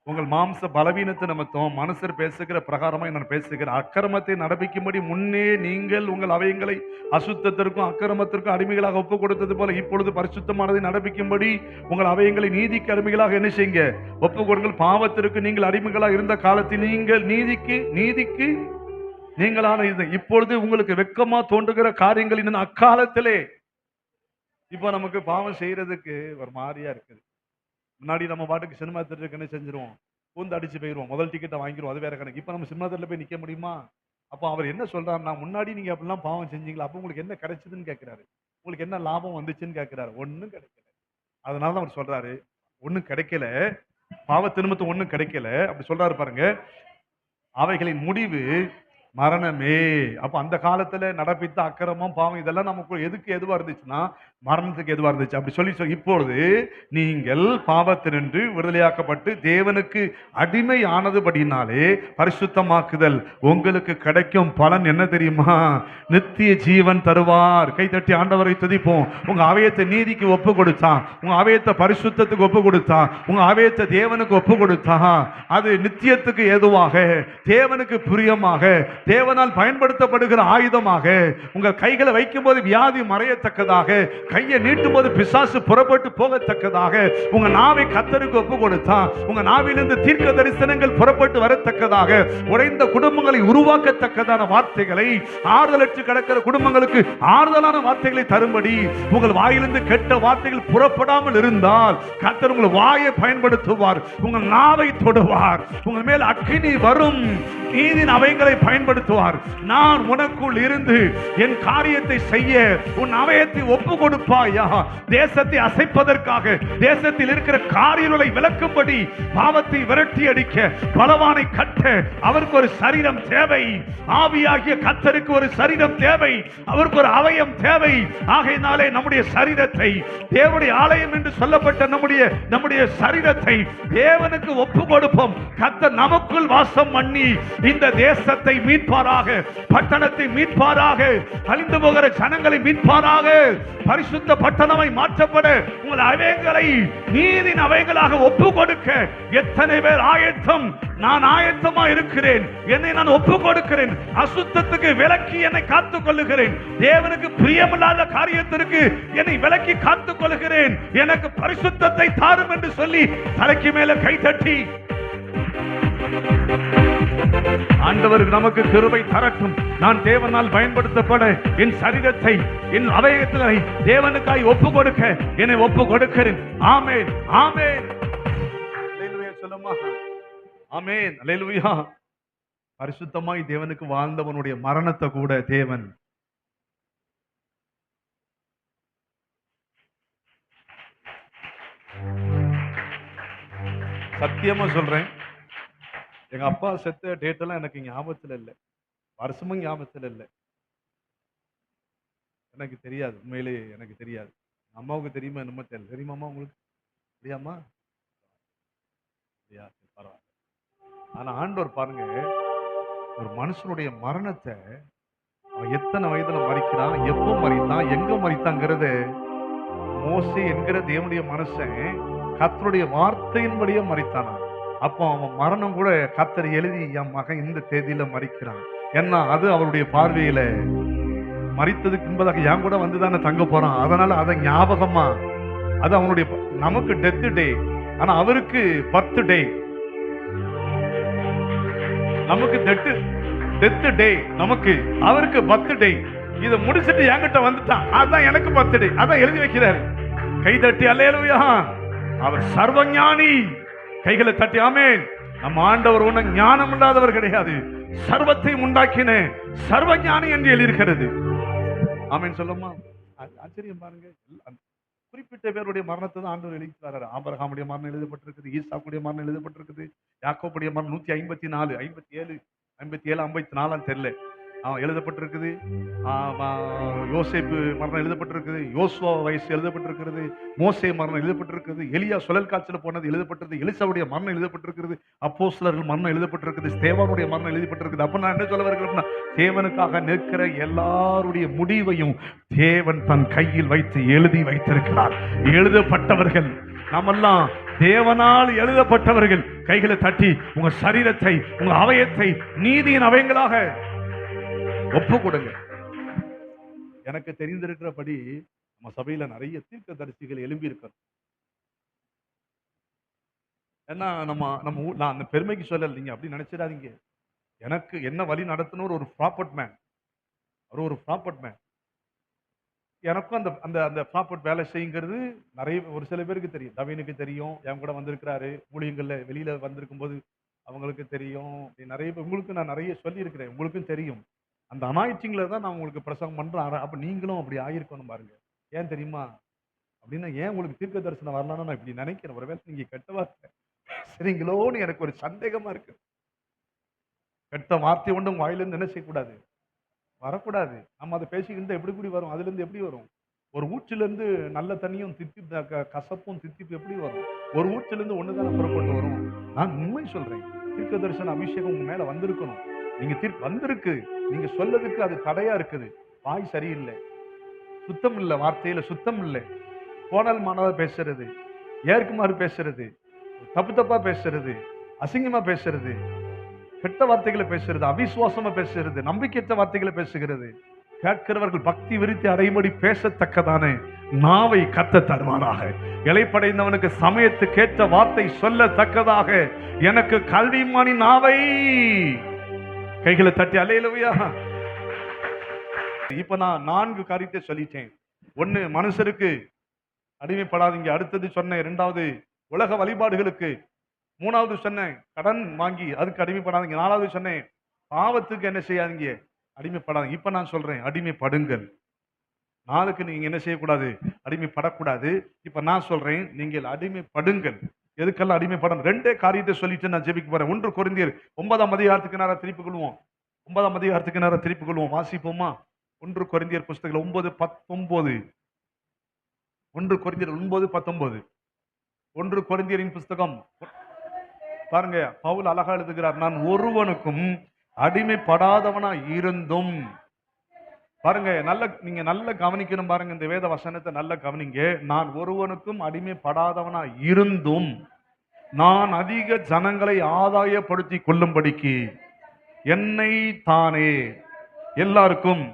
[SPEAKER 1] உங்கள் மாம்ச பலவீனத்தை நிமித்தம் மனுஷர் பேசுகிற பிரகாரமாய் நான் பேசுகிறேன். அக்கிரமத்தை நடப்பிக்கும்படி முன்னே நீங்கள் உங்கள் அவயங்களை அசுத்தத்திற்கும் அக்கிரமத்திற்கும் அடிமைகளாக ஒப்பு கொடுத்தது போல இப்பொழுது பரிசுத்தமானதை நடப்பிக்கும்படி உங்கள் அவயங்களை நீதிக்கு அடிமைகளாக என்ன செய்யுங்க, ஒப்பு கொடுங்கள். பாவத்திற்கு நீங்கள் அடிமைகளாக இருந்த காலத்தில் நீங்கள் நீதிக்கு நீங்களான இது இப்பொழுது உங்களுக்கு வெட்கமா தோன்றுகிற காரியங்கள் இன்னும் அக்காலத்திலே. இப்ப நமக்கு பாவம் செய்யறதுக்கு ஒரு மாதிரியா இருக்குது. முன்னாடி நம்ம பாட்டுக்கு சினிமா தியேட்டருக்கு என்ன செஞ்சிருவோம், பூந்து அடிச்சு போயிருவோம். முதல் டிக்கெட்டை வாங்கிருவோம். அது வேற கணக்கு. இப்ப நம்ம சினிமா தியேட்டர்ல போய் நிக்க முடியுமா? அப்போ அவர் என்ன சொல்றாருன்னா, முன்னாடி நீங்க அப்படிலாம் பாவம் செஞ்சீங்களா? அப்ப உங்களுக்கு என்ன கிடைச்சதுன்னு கேட்கிறாரு. உங்களுக்கு என்ன லாபம் வந்துச்சுன்னு கேட்கிறாரு. ஒண்ணும் கிடைக்கல. அதனால தான் அவர் சொல்றாரு, ஒண்ணும் கிடைக்கல. பாவத்து நிமித்தம் ஒண்ணும் கிடைக்கல. அப்படி சொல்றாரு பாருங்க. அவைகளின் முடிவு மரணமே. அப்ப அந்த காலத்துல நடப்பித்த அக்கிரமம், பாவம் இதெல்லாம் நமக்கு எதுக்கு எதுவா இருந்துச்சுன்னா, மரணத்துக்கு எதுவா இருந்துச்சு. அப்படி சொல்லி இப்பொழுது நீங்கள் பாவத்தினின்று விடுதலையாக்கப்பட்டு தேவனுக்கு அடிமை ஆனதுபடினாலே பரிசுத்தமாக்குதல் உங்களுக்கு கிடைக்கும் பலன் என்ன தெரியுமா? நித்திய ஜீவன் தருவார். கைதட்டி ஆண்டவரை துதிப்போம். உங்க அவயத்தை நீதிக்கு ஒப்பு கொடுத்தான், உங்க அவயத்தை பரிசுத்தத்துக்கு ஒப்பு கொடுத்தான், உங்க அவயத்தை தேவனுக்கு ஒப்பு கொடுத்தான். அது நித்தியத்துக்கு ஏதுவாக, தேவனுக்கு பிரியமாக, தேவனால் பயன்படுத்தப்படுகிற ஆயுதமாக, உங்கள் கைகளை வைக்கும் போது வியாதி மறையத்தக்கதாக, கையை நீட்டும் போது பிசாசு புறப்பட்டு போகத்தக்கதாக, உங்க நாவை கர்த்தருக்கு ஒப்பு கொடுத்தா உங்க நாவிலிருந்து தீர்க்க தரிசனங்கள் புறப்பட்டு வரத்தக்கதாக, உடைந்த குடும்பங்களை உருவாக்கத்தக்கதான வார்த்தைகளை, ஆறுதலற்று கிடக்கிற குடும்பங்களுக்கு ஆறுதலான வார்த்தைகளை தரும்படி உங்கள் வாயிலிருந்து கெட்ட வார்த்தைகள் புறப்படாமல் இருந்தால் கர்த்தர் உங்கள் வாயை பயன்படுத்துவார், உங்கள் நாவை தொடுவார், உங்கள் மேல் அக்கினி வரும், நீதின் அவைகளை பயன்படுத்துவார். நான் உனக்குள் இருந்து என் காரியத்தை செய்ய உன் அவயத்தை ஒப்பு கொடுப்பாயா? தேசத்தை அசைப்பதற்காக, தேசத்தில் இருக்கிற காரியங்களை விளக்கும்படி, பாவத்தை விரட்டி அடிக்க, பலவானை கட்ட அவருக்கு ஒரு சரீரம் தேவை. ஆவியாகிய கர்த்தருக்கு ஒரு சரீரம் தேவை, அவருக்கு ஒரு அவயம் தேவை. ஆகையினாலே நம்முடைய சரீரத்தை, தேவனுடைய ஆலயம் என்று சொல்லப்பட்ட நம்முடைய சரீரத்தை தேவனுக்கு ஒப்பு கொடுப்போம். கர்த்தர் நமக்குள் வாசம் பண்ணி இந்த தேசத்தை மீட்பாராக, பட்டணத்தை மீட்பாராக, அழிந்து போகிற ஜனங்களை மீட்பாராக, பரிசுத்த பட்டணமாய் மாற்றப்பட உங்கள் அவயங்களை நீதின் அவயங்களாக ஒப்பு கொடுக்க எத்தனை பேர் ஆயத்தம்? நான் ஆயத்தமா இருக்கிறேன், என்னை நான் ஒப்பு கொடுக்கிறேன், அசுத்தத்துக்கு விலக்கி என்னை காத்துக் கொள்ளுகிறேன், தேவனுக்கு பிரியமில்லாத காரியத்திற்கு என்னை விலக்கி காத்துக் கொள்ளுகிறேன், எனக்கு பரிசுத்தத்தை தாரும் என்று சொல்லி தலைக்கு மேல கை தட்டி ஆண்டவருக்கு நமக்கு கிருபை தரட்டும். நான் தேவனால் பயன்படுத்தப்பட என் சரீரத்தை, என் அவயங்களை தேவனுக்காய் ஒப்பு கொடுக்க என்னை ஒப்பு கொடுக்கிறேன். ஆமென், ஆமென், அல்லேலூயா சொல்லுமா, ஆமென், அல்லேலூயா. பரிசுத்தமாய் தேவனுக்கு வாழ்ந்தவனுடைய மரணத்தை கூட தேவன் சத்தியமா சொல்றேன், எங்க அப்பா செத்த டேட் எல்லாம் எனக்கு ஞாபகத்துல இல்லை, வருஷமும் ஞாபகத்துல இல்லை, எனக்கு தெரியாது, உண்மையிலேயே எனக்கு தெரியாது. அம்மாவுக்கு தெரியுமா என்னமோ தெரியல. தெரியுமாம்மா உங்களுக்கு? தெரியாமா? பரவாயில்ல. ஆனா ஆண்டவர் பாருங்க, ஒரு மனுஷனுடைய மரணத்தை அவன் எத்தனை வயதுல மறிக்கிறான், எப்போ மறித்தான், எங்க மறித்தாங்கிறத மோசே என்கிற தேவனுடைய மனுஷன் கர்த்தருடைய வார்த்தையின்படியே மறித்தானா. அப்போ அவன் மரணம் கூட கர்த்தர் எழுதி, என் மகன் இந்த தேதியில மறிக்கிறான், ஏன்னா அது அவருடைய பார்வையில மறித்ததுக்கு என்பதாக என் கூட வந்துதானே தங்க போறான், அதனால அதை ஞாபகமா, அது அவனுடைய, நமக்கு டெத் டே, ஆனா அவருக்கு பர்த் டே, நமக்கு டெத் டே, நமக்கு அவருக்கு பர்த் டே. இதை முடிச்சிட்டு என்கிட்ட வந்துட்டான், அதான் எனக்கு பர்த் டே, அதான் எழுதி வைக்கிறாரு. கை தட்டி அல்லேலூயா. அவர் சர்வஞானி. கைகளை தட்டி ஆமென். நம்ம ஆண்டவர் ஒன்றும் ஞானம் இல்லாதவர் கிடையாது, சர்வத்தையும் உண்டாக்கின சர்வஞானி என்று எழுதியிருக்கிறது. ஆமென் சொல்லுமா. ஆச்சரியம் பாருங்க, குறிப்பிட்ட பேருடைய மரணத்தை தான் ஆண்டவர் எழுதி வர்றாரு. ஆபிரகாமுடைய மரணம் எழுதப்பட்டிருக்குது, ஈசாக்குடைய மரணம் எழுதப்பட்டிருக்குது, யாக்கோபுடைய மரணம் 154, 57, 54 தெரியல, எழுதப்பட்டிருக்குது. யோசேப்பு மரணம் எழுதப்பட்டிருக்குது, யோசுவா வயசு எழுதப்பட்டிருக்கிறது, மோசே மரணம் எழுதப்பட்டிருக்கிறது, எலியா சுழல் காய்ச்சல் போனது எழுதப்பட்டிருக்கு, எலிசாவுடைய மரணம் எழுதப்பட்டிருக்கிறது, அப்போஸ்தலர்கள் மரணம் எழுதப்பட்டிருக்குது, ஸ்தேவானுடைய மரணம் எழுதப்பட்டிருக்குது. அப்ப நான் என்ன சொல்ல வருகிறேன்னா, தேவனுக்காக நிற்கிற எல்லாருடைய முடிவையும் தேவன் தன் கையில் வைத்து எழுதி வைத்திருக்கிறார். எழுதப்பட்டவர்கள் நாமெல்லாம் தேவனால் எழுதப்பட்டவர்கள். கைகளை தட்டி உங்க சரீரத்தை, உங்க அவயத்தை நீதியின் அவயங்களாக ஒப்பு கொடுங்க. எனக்கு தெரிந்திருக்கிறபடி நம்ம சபையில நிறைய தீர்க்கதரிசிகள் எழும்பி இருக்கிறோம். ஏன்னா நான் அந்த பெருமைக்கு சொல்லல, நீங்க அப்படி நினைச்சிடாதீங்க. எனக்கு என்ன வழி நடத்தணும் ஒரு ப்ராப்பர்ட் மேன், ஒரு ப்ராப்பர்ட் மேன். எனக்கும் அந்த அந்த அந்த ப்ராப்பர்ட் வேலை செய்யுங்கிறது நிறைய ஒரு சில பேருக்கு தெரியும். நவீனுக்கு தெரியும். என் கூட வந்திருக்கிறாரு. ஊழியங்கள்ல வெளியில வந்திருக்கும்போது அவங்களுக்கு தெரியும். நிறைய பேர் உங்களுக்கு நான் நிறைய சொல்லியிருக்கிறேன். உங்களுக்கும் தெரியும். அந்த அனாயிண்டிங்ல தான் நான் உங்களுக்கு பிரசங்கம் பண்றேன். அப்ப நீங்களும் அப்படி ஆயிருக்கணும் பாருங்க. ஏன் தெரியுமா? அப்படின்னா ஏன் உங்களுக்கு தீர்க்க தரிசனம் வரலாம்னு நான் இப்படி நினைக்கிறேன். ஒருவேளை நீங்க கெட்ட வார்த்தை சரிங்களோன்னு எனக்கு ஒரு சந்தேகமா இருக்கு. கெட்ட வார்த்தை ஒன்று உங்க வாயிலிருந்து என்ன செய்யக்கூடாது? வரக்கூடாது. நம்ம அதை பேசிக்கிட்டு எப்படி எப்படி வரும்? அதுல இருந்து எப்படி வரும்? ஒரு ஊற்றிலிருந்து நல்ல தண்ணியும் கசப்பும் தித்திப்பு எப்படி வரும்? ஒரு ஊற்றிலிருந்து ஒண்ணு தானே புறப்பட்டு வரும். நான் உண்மை சொல்றேன். தீர்க்க தரிசன அபிஷேகம் உங்க மேல வந்திருக்கணும். நீங்க வந்திருக்கு. நீங்க சொல்லதுக்கு அது தடையா இருக்குது. வாய் சரியில்லை. சுத்தம் இல்ல, வார்த்தையில சுத்தம் இல்லை. கோணல் மாணவா பேசுறது, ஏற்குமாறு பேசுறது, தப்பு தப்பா பேசுறது, அசிங்கமா பேசுறது, கெட்ட வார்த்தைகளை பேசுறது, அவிசுவாசமா பேசுறது, நம்பிக்கையற்ற வார்த்தைகளை பேசுகிறது. கேட்கிறவர்கள் பக்தி விருத்தி அடையும்படி பேசத்தக்கதான நாவை கத்த தருவானாக. இலைப்படைந்தவனுக்கு சமயத்துக்கேற்ற வார்த்தை சொல்லத்தக்கதாக எனக்கு கல்விமானி நாவை கைகளை தட்டி அல்லேலூயா. இப்ப நான் 4 காரியத்தை சொல்லிட்டேன். 1 மனுஷருக்கு அடிமைப்படாதீங்க. அடுத்தது சொன்னேன். 2வது உலக வழிபாடுகளுக்கு. 3வது சொன்னேன் கடன் வாங்கி அதுக்கு அடிமைப்படாதீங்க. 4வது சொன்னேன் பாவத்துக்கு என்ன செய்யாதீங்க, அடிமைப்படாதீங்க. இப்ப நான் சொல்றேன் அடிமைப்படுங்கள். 4க்கு நீங்க என்ன செய்யக்கூடாது, அடிமைப்படக்கூடாது. இப்ப நான் சொல்றேன் நீங்கள் அடிமைப்படுங்கள். எதுக்கெல்லாம் அடிமைப்படணும்? 2 காரியத்தை சொல்லிட்டு நான் ஜெபிக்க போறேன். 1 கொரிந்தியர் 9ஆம் அதிகாரத்துக்கு நேரா திருப்பிக் கொள்வோம். 9ஆம் அதிகாரத்துக்கு நேரா திருப்பிக் கொள்வோம். வாசிப்போமா? 1 கொரிந்தியர் புஸ்தகம் 9:19. 1 கொரிந்தியர் 9:19. 1 கொரிந்தியரின் புஸ்தகம் பாருங்க. பவுல் அழகா எழுதுகிறார், நான் ஒருவனுக்கும் அடிமைப்படாதவனா இருந்தும். பாருங்க, நீங்க நல்ல கவனிக்கணும். பாருங்க, இந்த வேத வசனத்தை நல்ல கவனிங்க. நான் ஒருவனுக்கும் அடிமைப்படாதவனா இருந்தும் நான் அதிக ஜனங்களை ஆதாயப்படுத்தி கொள்ளும்படிக்கு என்னை தானே எல்லாருக்கும்.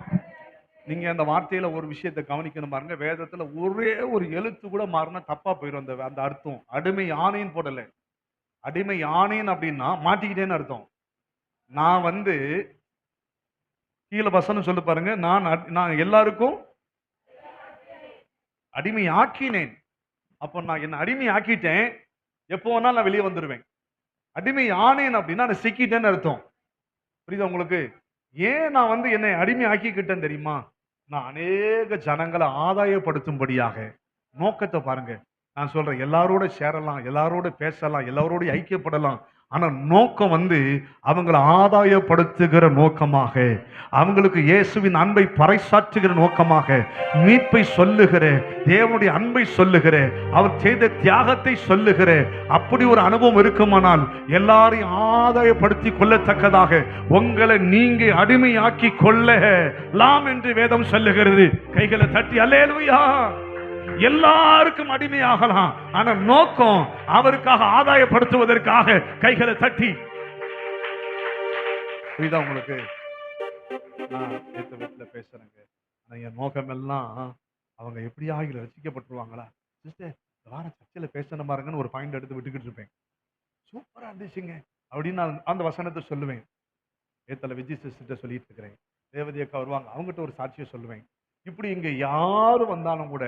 [SPEAKER 1] நீங்க அந்த வார்த்தையில ஒரு விஷயத்தை கவனிக்கணும் பாருங்க. வேதத்துல ஒரே ஒரு எழுத்து கூட மாறினா தப்பா போயிடும் அந்த அர்த்தம். அடிமை ஆணைன்னு போடல. அடிமை ஆணைன் அப்படின்னா மாட்டிக்கிட்டேன்னு அர்த்தம். நான் கீழே வசனம் சொல்லு பாருங்க. நான் எல்லாருக்கும் அடிமை ஆக்கினேன். அப்போ நான் என்ன அடிமை ஆக்கிட்டேன். எப்போ வேணாலும் நான் வெளியே வந்துடுவேன். அடிமை ஆனேன் அப்படின்னா நான் சிக்கிட்டேன்னு அர்த்தம். புரியுதா உங்களுக்கு? ஏன் நான் என்னை அடிமை ஆக்கிக்கிட்டேன் தெரியுமா? நான் அநேக ஜனங்களை ஆதாயப்படுத்தும்படியாக. நோக்கத்தை பாருங்க. நான் சொல்றேன், எல்லாரோட சேரலாம், எல்லாரோட பேசலாம், எல்லாரோட ஐக்கியப்படலாம். ஆனா நோக்கம் அவங்களை ஆதாயப்படுத்துகிற நோக்கமாக, அவங்களுக்கு இயேசுவின் அன்பை பறைசாற்றுகிற நோக்கமாக, மீட்பை சொல்லுகிற, தேவனுடைய அன்பை சொல்லுகிற, அவர் செய்த தியாகத்தை சொல்லுகிற அப்படி ஒரு அனுபவம் இருக்குமானால் எல்லாரையும் ஆதாயப்படுத்தி கொள்ளத்தக்கதாக உங்களை நீங்க அடிமையாக்கி கொள்ளலாம் என்று வேதம் சொல்லுகிறது. கைகளை தட்டி அல்லேலூயா. எல்லாருக்கும் அடிமையாகலாம். ஆனா நோக்கம் அவருக்காக ஆதாயப்படுத்துவதற்காக. கைகளை தட்டி. புரியுதா உங்களுக்கு? நான் வீட்டுல பேசுறேங்க. என் நோக்கம் எல்லாம் அவங்க எப்படி ஆகி ரசிக்கப்பட்டுருவாங்களா? சிஸ்டர் வார சர்ச்சையில பேசணும் பாருங்கன்னு ஒரு பாயிண்ட் எடுத்து விட்டுக்கிட்டு இருப்பேன். சூப்பரா இருந்துச்சுங்க அப்படின்னு நான் அந்த வசனத்தை சொல்லுவேன். ஏத்தல விஜய் சிஸ்டர் சொல்லிட்டு இருக்கிறேன். ரேவதி அக்கா வருவாங்க, அவங்ககிட்ட ஒரு சாட்சியை சொல்லுவேன். இப்படி இங்க யாரு வந்தாலும் கூட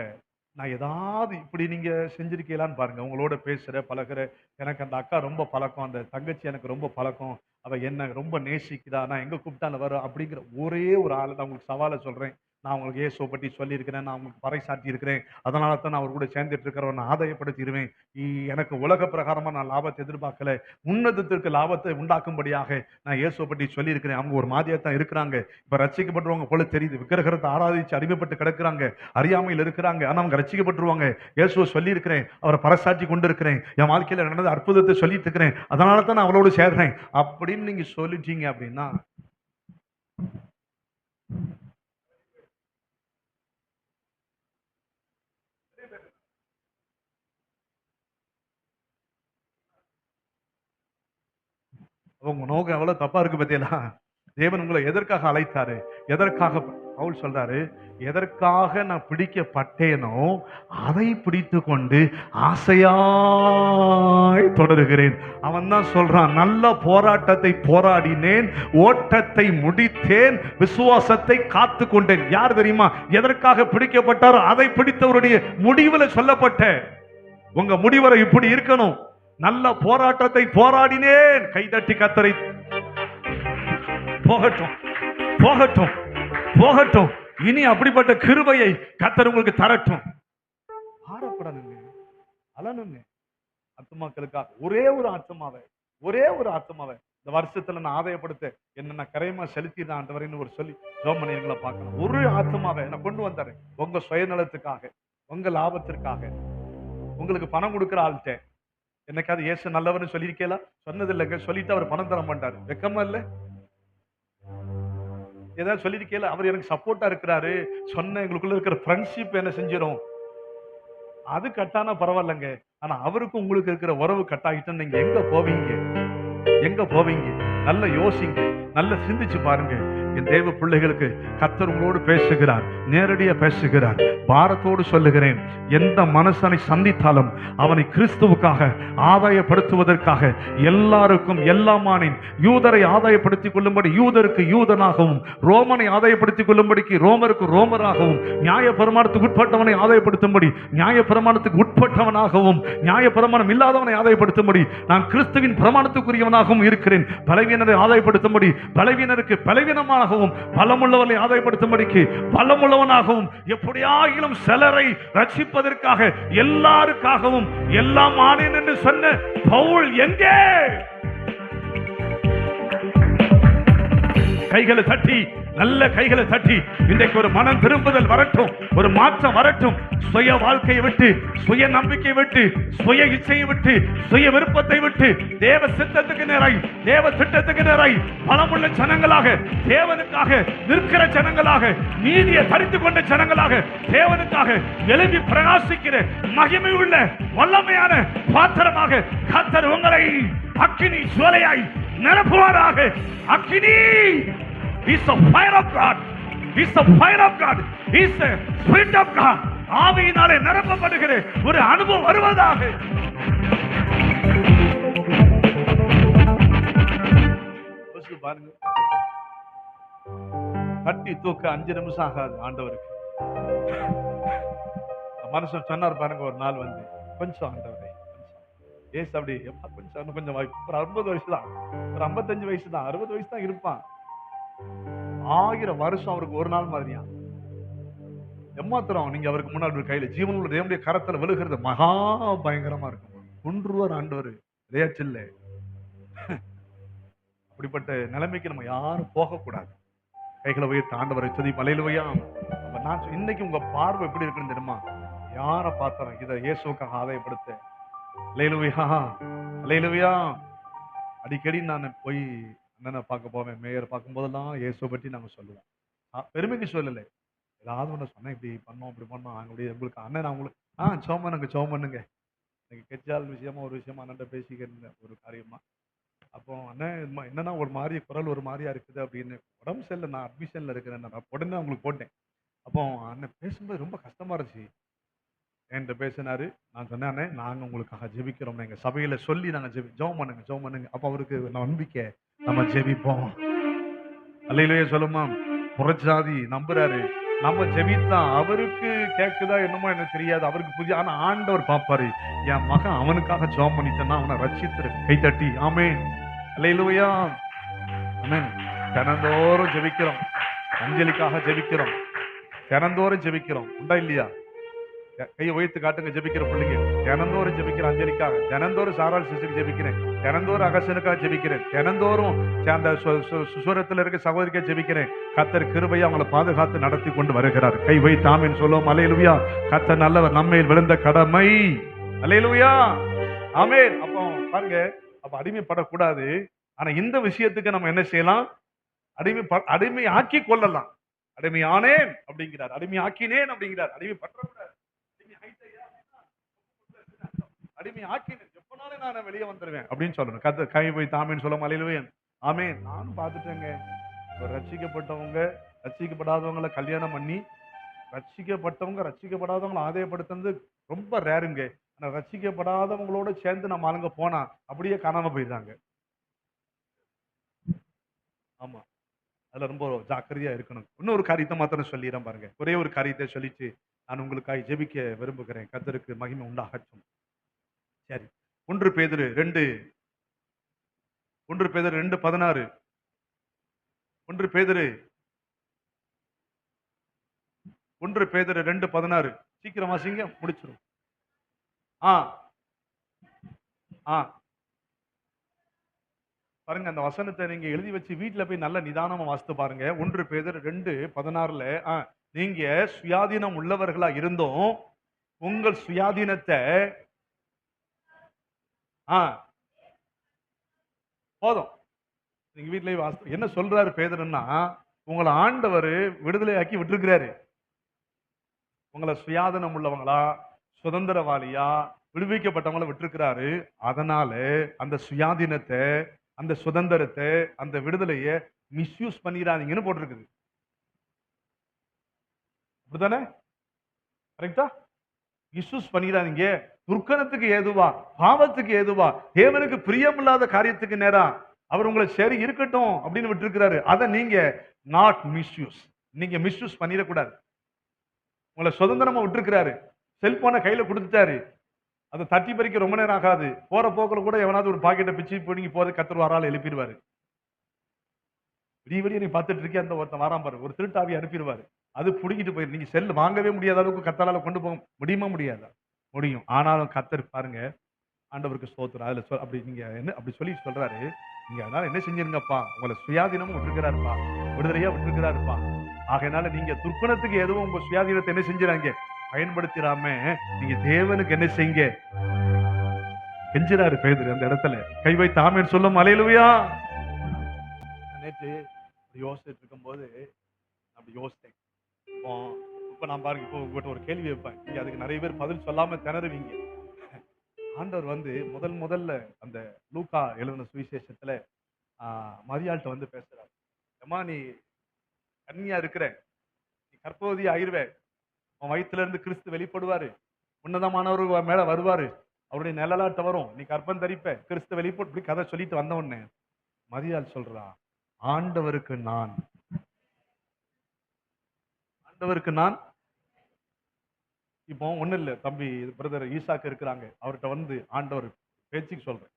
[SPEAKER 1] நான் ஏதாவது இப்படி நீங்க செஞ்சிருக்கீங்களான்னு பாருங்க. உங்களோட பேசுற பழகுற எனக்கு அந்த அக்கா ரொம்ப பழக்கம், அந்த தங்கச்சி எனக்கு ரொம்ப பழக்கம், அவ என்ன ரொம்ப நேசிக்குதா, நான் எங்க கூப்பிட்டாலும் வரும் அப்படிங்கிற ஒரே ஒரு ஆள் நான் உங்களுக்கு சவாலை சொல்றேன். நான் உங்களுக்கு இயேசுவை பற்றி சொல்லியிருக்கிறேன், நான் உங்களுக்கு பறைசாட்டி இருக்கிறேன். அதனால தான் நான் அவர் கூட சேர்ந்துட்டு இருக்கிறவன் நான் ஆதாயப்படுத்திடுவேன். எனக்கு உலக பிரகாரமா நான் லாபத்தை எதிர்பார்க்கல, உன்னதத்திற்கு லாபத்தை உண்டாக்கும்படியாக நான் இயேசுவை பற்றி சொல்லியிருக்கிறேன். அவங்க ஒரு மாதிரியா தான் இருக்கிறாங்க. இப்ப ரட்சிக்கப்பட்டுருவாங்க போல தெரியுது. விக்கிரகத்தை ஆராதிச்சு அடிமைப்பட்டு கிடக்குறாங்க, அறியாமையில் இருக்கிறாங்க. ஆனா அவங்க ரட்சிக்கப்பட்டுருவாங்க. இயேசுவை சொல்லியிருக்கிறேன், அவரை பறைசாட்டி கொண்டு இருக்கிறேன், என் வாழ்க்கையில நடந்த அற்புதத்தை சொல்லிட்டு இருக்கிறேன், அதனால தான் நான் அவளோடு சேர்றேன் அப்படின்னு நீங்க சொல்லிட்டீங்க அப்படின்னா உங்க நோக்கம் எவ்வளவு தப்பா இருக்கு பத்தியெல்லாம். தேவன் உங்களை எதற்காக அழைத்தாரு, எதற்காக பவுல் சொல்றாரு, எதற்காக நான் பிடிக்கப்பட்டேனோ அதை பிடித்து கொண்டு ஆசையாய் தொடருகிறேன். அவன் தான் சொல்றான், நல்ல போராட்டத்தை போராடினேன், ஓட்டத்தை முடித்தேன், விசுவாசத்தை காத்து கொண்டேன். யார் தெரியுமா எதற்காக பிடிக்கப்பட்டாரோ அதை பிடித்தவருடைய முடிவில் சொல்லப்பட்ட உங்க முடிவரை இப்படி இருக்கணும். நல்ல போராட்டத்தை போராடினேன். கைதட்டி கத்தரை. போகட்டும் போகட்டும் போகட்டும். இனி அப்படிப்பட்ட கிருபையை கத்தர் உங்களுக்கு தரட்டும். பாரப்படணுங்க, அலனுங்க. ஆத்துமாக்களுக்காக ஒரே ஒரு ஆத்மாவை இந்த வருஷத்துல நான் ஆதாயப்படுத்த என்ன கரையமா செலுத்திதான் ஆண்டவரைன்னு ஒரு சொல்லி ஜோமனியங்களை பார்க்கலாம். ஒரு ஆத்மாவை நான் கொண்டு வந்தாரு. உங்க சுயநலத்துக்காக, உங்க லாபத்திற்காக, உங்களுக்கு பணம் கொடுக்கிற ஆள்கிட்ட என்னைக்காவது இயேசு நல்லவர்னு சொல்லியிருக்கேல? சொன்னது இல்லைங்க. சொல்லிட்டு அவர் பணம் தர மாட்டாரு. வெக்கமா இல்ல? ஏதாவது சொல்லியிருக்கேல? அவர் எனக்கு சப்போர்ட்டா இருக்கிறாரு சொன்ன எங்களுக்குள்ள இருக்கிற ஃப்ரெண்ட்ஷிப் என்ன செஞ்சிடும்? அது கட்டானா பரவாயில்லைங்க. ஆனா அவருக்கும் உங்களுக்கு இருக்கிற உறவு கட்டாயிட்டு நீங்க எங்க போவீங்க? நல்ல யோசிங்க, நல்ல சிந்திச்சு பாருங்க. என் தேவ பிள்ளைகளுக்கு கர்த்தர் உங்களோடு பேசுகிறார், நேரடியா பேசுகிறார். பாரத்தோடு சொல்லுகிறேன், எந்த மனுஷனை சந்தித்தாலும் அவனை கிறிஸ்துவுக்காக ஆதாயப்படுத்துவதற்காக எல்லாருக்கும் எல்லாமானின் யூதரை ஆதாயப்படுத்திக் கொள்ளும்படி யூதருக்கு யூதனாகவும், ரோமனை ஆதாயப்படுத்திக் கொள்ளும்படிக்கு ரோமருக்கு ரோமராகவும், நியாய பிரமாணத்துக்கு உட்பட்டவனை ஆதாயப்படுத்தும்படி நியாய பிரமாணத்துக்கு உட்பட்டவனாகவும், நியாய பிரமாணம் இல்லாதவனை ஆதாயப்படுத்தும்படி நான் கிறிஸ்துவின் பிரமாணத்துக்குரியவனாகவும் இருக்கிறேன். பலவீனரை ஆதாயப்படுத்தும்படி பலவீனருக்கு பலவீனமாகவும், பலமுள்ளவரை ஆதாயப்படுத்தும்படிக்கு பலமுள்ளவனாகவும், எப்படியாகிலும் சிலரை ரட்சிப்பதற்காக எல்லாருக்காகவும் எல்லாம் ஆனேன் என்று சொன்ன பவுல் எங்கே? கைகளை தட்டி, நல்ல கைகளை தட்டி, இன்றைக்கு ஒரு மனம் திரும்புதல் வரட்டும், ஒரு மாற்றம் வரட்டும். சுய வாழ்க்கையை விட்டு, சுய நம்பிக்கை விட்டு, சுய இச்சையை விட்டு, சுய விருப்பத்தை விட்டு தேவ சித்தத்துக்கு நேராய், தேவ திட்டத்துக்கு நேராய் பலமுள்ள ஜனங்களாக, தேவனுக்காக நிற்கிற ஜனங்களாக, நீதியை தரித்துக் கொண்ட ஜனங்களாக, தேவனுக்காக எழுதி பிரகாசிக்கிற மகிமை உள்ள வல்லமையான பாத்திரமாக கர்த்தர் உங்களை அக்கினி ஜுவாலையாய் நிரப்புவாராக. அக்கினி is the fire of God, is the fire of God, is the spirit of God. ஆவியினாலே நிரப்பப்படுகிற ஒரு அனுபவம் வருவதாக. பாருங்க, கட்டி தூக்க 5 நிமிஷம் ஆகாது ஆண்டவருக்கு. மனுஷன் சொன்னார் பாருங்க, ஒரு நாள் வந்து, கொஞ்சம் ஆண்டவரே ஏசு அப்படி கொஞ்சம் வாய்ப்பு, ஒரு 60 வயசு தான், ஒரு 55 வயசு தான், 60 வயசு தான் இருப்பான். 1000 வருஷம் அவருக்கு ஒரு நாள் மாதிரியா. எம்மாத்திரம் நீங்க அவருக்கு முன்னாடி கையில ஜீவனுள்ள தேவனுடைய கரத்துல விழுகிறது மகா பயங்கரமா இருக்கும். குன்றுவர் ஆண்டவர் விளையாச்சில்ல. அப்படிப்பட்ட நிலைமைக்கு நம்ம யாரும் போகக்கூடாது. கைகளை உயர்த்த ஆண்டவரை துதி. மலையிலுவையா நான் இன்னைக்கு உங்க பார்வை எப்படி இருக்குன்னு தெரியுமா? யாரை பார்த்தாலும் இதை இயேசுக்காக ஆதாயப்படுத்த. அலையிலுவையா அடிக்கடி நான் போய் அண்ணனை பார்க்க போவேன். மேயர் பார்க்கும் போதெல்லாம் இயேசுவை பற்றி நாங்க சொல்லுவோம். பெருமைக்கு சொல்லலை, ஏதாவது ஒன்று சொன்னேன், இப்படி பண்ணோம் அப்படி பண்ணோம் அவங்களுடைய உங்களுக்கு அண்ணன் அவங்களுக்கு சோம் பண்ணுங்க. எனக்கு கெச்சால் விஷயமா ஒரு விஷயமா அண்ணன் பேசிக்கிறேன் ஒரு காரியமா. அப்போ அண்ணன் என்னன்னா ஒரு மாதிரி குரல் ஒரு மாதிரியா இருக்குது அப்படின்னு, உடம்பு சரியில்லை, நான் அட்மிஷன்ல இருக்கிறேன், நான் உடனே அவங்களுக்கு போட்டேன். அப்போ அண்ணன் பேசும்போது ரொம்ப கஷ்டமா இருந்துச்சு. என்கிட்ட பேசினாரு. நான் சொன்னேன், அண்ணே நாங்கள் உங்களுக்காக ஜெபிக்கிறோம், எங்கள் சபையில சொல்லி நாங்கள் ஜெபம் பண்ணுங்க. அப்போ அவருக்கு நம்பிக்கை, நம்ம ஜெபிப்போம். அல்லையிலேயே சொல்லுமா, புறச்சாதி நம்புறாரு, நம்ம ஜெபித்தான். அவருக்கு கேட்குதா என்னமோ எனக்கு தெரியாது, அவருக்கு புதிய. ஆனா ஆண்டவர் பார்ப்பாரு, என் மகன் அவனுக்காக ஜெபம் பண்ணிட்டேன்னா அவனை ரட்சித்திரு. கைத்தட்டி ஆமென், அல்லேலூயா, ஆமென். தினந்தோறும் ஜெபிக்கிறோம், அஞ்சலிக்காக ஜெபிக்கிறோம், தினந்தோறும் ஜெபிக்கிறோம். உண்டா இல்லையா? கையை உயர்த்து காட்டுங்க. ஜெபிக்கிற பிள்ளைங்க தினந்தோறும் ஜெபிக்கிற அஞ்சலிக்காக, தினந்தோறும் சாரால் சிசுக்கு ஜெபிக்கிறேன், தினந்தோறும் அகசனுக்காக ஜெபிக்கிறேன், தினந்தோறும் அந்த சுசூரத்தில் இருக்க சகோதரிக்காக ஜெபிக்கிறேன். கர்த்தர் கிருபையா அவங்களை பாதுகாத்து நடத்தி கொண்டு வருகிறார். கை வைத்து ஆமென் சொல்லுவோம். அல்லேலூயா. கர்த்தர் நல்லவர், நம்மையில் விழுந்த கடமை. அல்லேலூயா, ஆமென். அப்போ பாருங்க, அப்ப அடிமைப்படக்கூடாது. ஆனா இந்த விஷயத்துக்கு நம்ம என்ன செய்யலாம்? அடிமை ஆக்கி கொள்ளலாம். அடிமையானேன் அப்படிங்கிறார், அடிமை ஆக்கினேன் அப்படிங்கிறார். அடிமைப்படக்கூடாது, அடிமை ஆக்கினேன், எப்பனாலும் நான் வெளியே வந்துருவேன் அப்படின்னு சொல்லணும். கை போய் தாமேன்னு சொல்ல மலையிலுவே ஆமென். நானும் பார்த்துட்டேங்க, ஒரு ரட்சிக்கப்பட்டவங்க ரட்சிக்கப்படாதவங்களை கல்யாணம் பண்ணி ரட்சிக்கப்படாதவங்களை ஆதாயப்படுத்துறது ரொம்ப ரேருங்க. ஆனா ரட்சிக்கப்படாதவங்களோட சேர்ந்து நம்ம ஆளுங்க போனா அப்படியே காணாம போயிடுறாங்க. ஆமா, அதுல ரொம்ப ஜாக்கிரதையா இருக்கணும். இன்னொரு காரியத்தை மாத்திரம் சொல்லிடுறேன் பாருங்க. ஒரே ஒரு காரியத்தை சொல்லிட்டு நான் உங்களுக்காக ஜெபிக்க விரும்புகிறேன். கர்த்தருக்கு மகிமை உண்டாகட்டும். சரி, 1 பேதுரு 2:16. 1 பேதுரு 2:16. சீக்கிரம் வாசிங்க, முடிச்சிரும். ஆ ஆ பாருங்க, அந்த வசனத்தை நீங்க எழுதி வச்சு வீட்டுல போய் நல்ல நிதானமா வாசித்து பாருங்க. 1 பேதுரு 2:16. நீங்க சுயாதீனம் உள்ளவர்களா இருந்தும் உங்கள் சுயாதீனத்தை போதும் நீங்க வீட்லயே வாசித்து என்ன சொல்றாரு பேதுருன்னா, உங்களை ஆண்டவர் விடுதலையாக்கி விட்டுருக்கிறாரு. உங்களை சுயாதீனம் உள்ளவங்களா, சுதந்திரவாளியா, விடுவிக்கப்பட்டவங்களை விட்டுருக்கிறாரு. அதனால அந்த சுயாதீனத்தை, அந்த சுதந்திரத்தை, அந்த விடுதலையை மிஸ்யூஸ் பண்ணிடாதீங்கன்னு போட்டிருக்குது. அப்படித்தானே? கரெக்டா? மிஸ்யூஸ் பண்ணிடாதீங்க. துர்க்கணத்துக்கு ஏதுவா, பாவத்துக்கு ஏதுவா, தேவனுக்கு பிரியமில்லாத காரியத்துக்கு நேரா அவர் உங்களை சரி இருக்கட்டும் அப்படின்னு விட்டுருக்கிறாரு. அதை நீங்க நாட் மிஸ்யூஸ், நீங்க மிஸ்யூஸ் பண்ணிடக்கூடாது. உங்களை சுதந்திரமா விட்டுருக்கிறாரு. செல்போனை கையில கொடுத்துட்டாரு. அதை தட்டி பறிக்க ரொம்ப நேரம் ஆகாது. போற போக்கில் கூட எவனாவது ஒரு பாக்கெட்டை பிச்சு பிடிங்கி போது கத்தர் வரால் எழுப்பிடுவாரு. விடிய நீ பார்த்துட்டு இருக்கே, அந்த ஒருத்தன் வரான் பாரு, ஒரு திருட்டாவி அனுப்பிடுவாரு. அது பிடிங்கிட்டு போயிரு. நீங்க செல் வாங்கவே முடியாத அளவுக்கு கத்தரால கொண்டு போக முடியுமா? முடியாதா? முடியும். ஆனாலும் கத்தர் பாருங்க, ஆண்டவருக்கு ஸ்தோத்திரம். அதுல அப்படி நீங்க என்ன அப்படி சொல்லி சொல்றாரு, நீங்க அதனால என்ன செஞ்சிருங்கப்பா, உங்களை சுயாதீனமும் விட்டுருக்கிறாருப்பா, விடுதலையா விட்டுருக்கிறாருப்பா. ஆகையினால நீங்க துர்க்குணத்துக்கு எதுவும் உங்க சுயாதீனத்தை என்ன செஞ்சிடாங்க, பயன்படுத்திடாம நீங்க தேவனுக்கு என்ன செய்யுங்க கெஞ்சிறாரு பேதுரு. அந்த இடத்துல கை வைத்து ஆமென் சொல்லும். அல்லேலூயா. நேற்று யோசிச்சுட்டு இருக்கும்போது அப்படி யோசித்தேன். இப்ப நான் பாருங்க, இப்போ உங்ககிட்ட ஒரு கேள்வி வைப்பேன், நீங்க அதுக்கு நிறைய பேர் பதில் சொல்லாம திணறுவீங்க. ஆண்டவர் முதல்ல அந்த லூக்கா எழுதின சுவிசேஷத்துல மரியாள்கிட்ட வந்து பேசுறாரு. அம்மா, நீ கன்னியா இருக்கிற, நீ கர்ப்பவதி ஆயிருவே, உன் வயிற்றுல இருந்து கிறிஸ்து வெளிப்படுவாரு, உன்னதமானவர் மேல வருவாரு, அவருடைய நிழலாட்ட வரும், நீ கர்ப்பம் தரிப்ப, கிறிஸ்து வெளிப்பட்டு இப்படி கதை சொல்லிட்டு வந்த உடனே மரியாள் சொல்றா, ஆண்டவருக்கு நான் இப்போ ஒண்ணு இல்ல தம்பி, பிரதர் ஈசாக்கு இருக்கிறாங்க, அவர்கிட்ட வந்து ஆண்டவர் பேச்சுக்கு சொல்றேன்,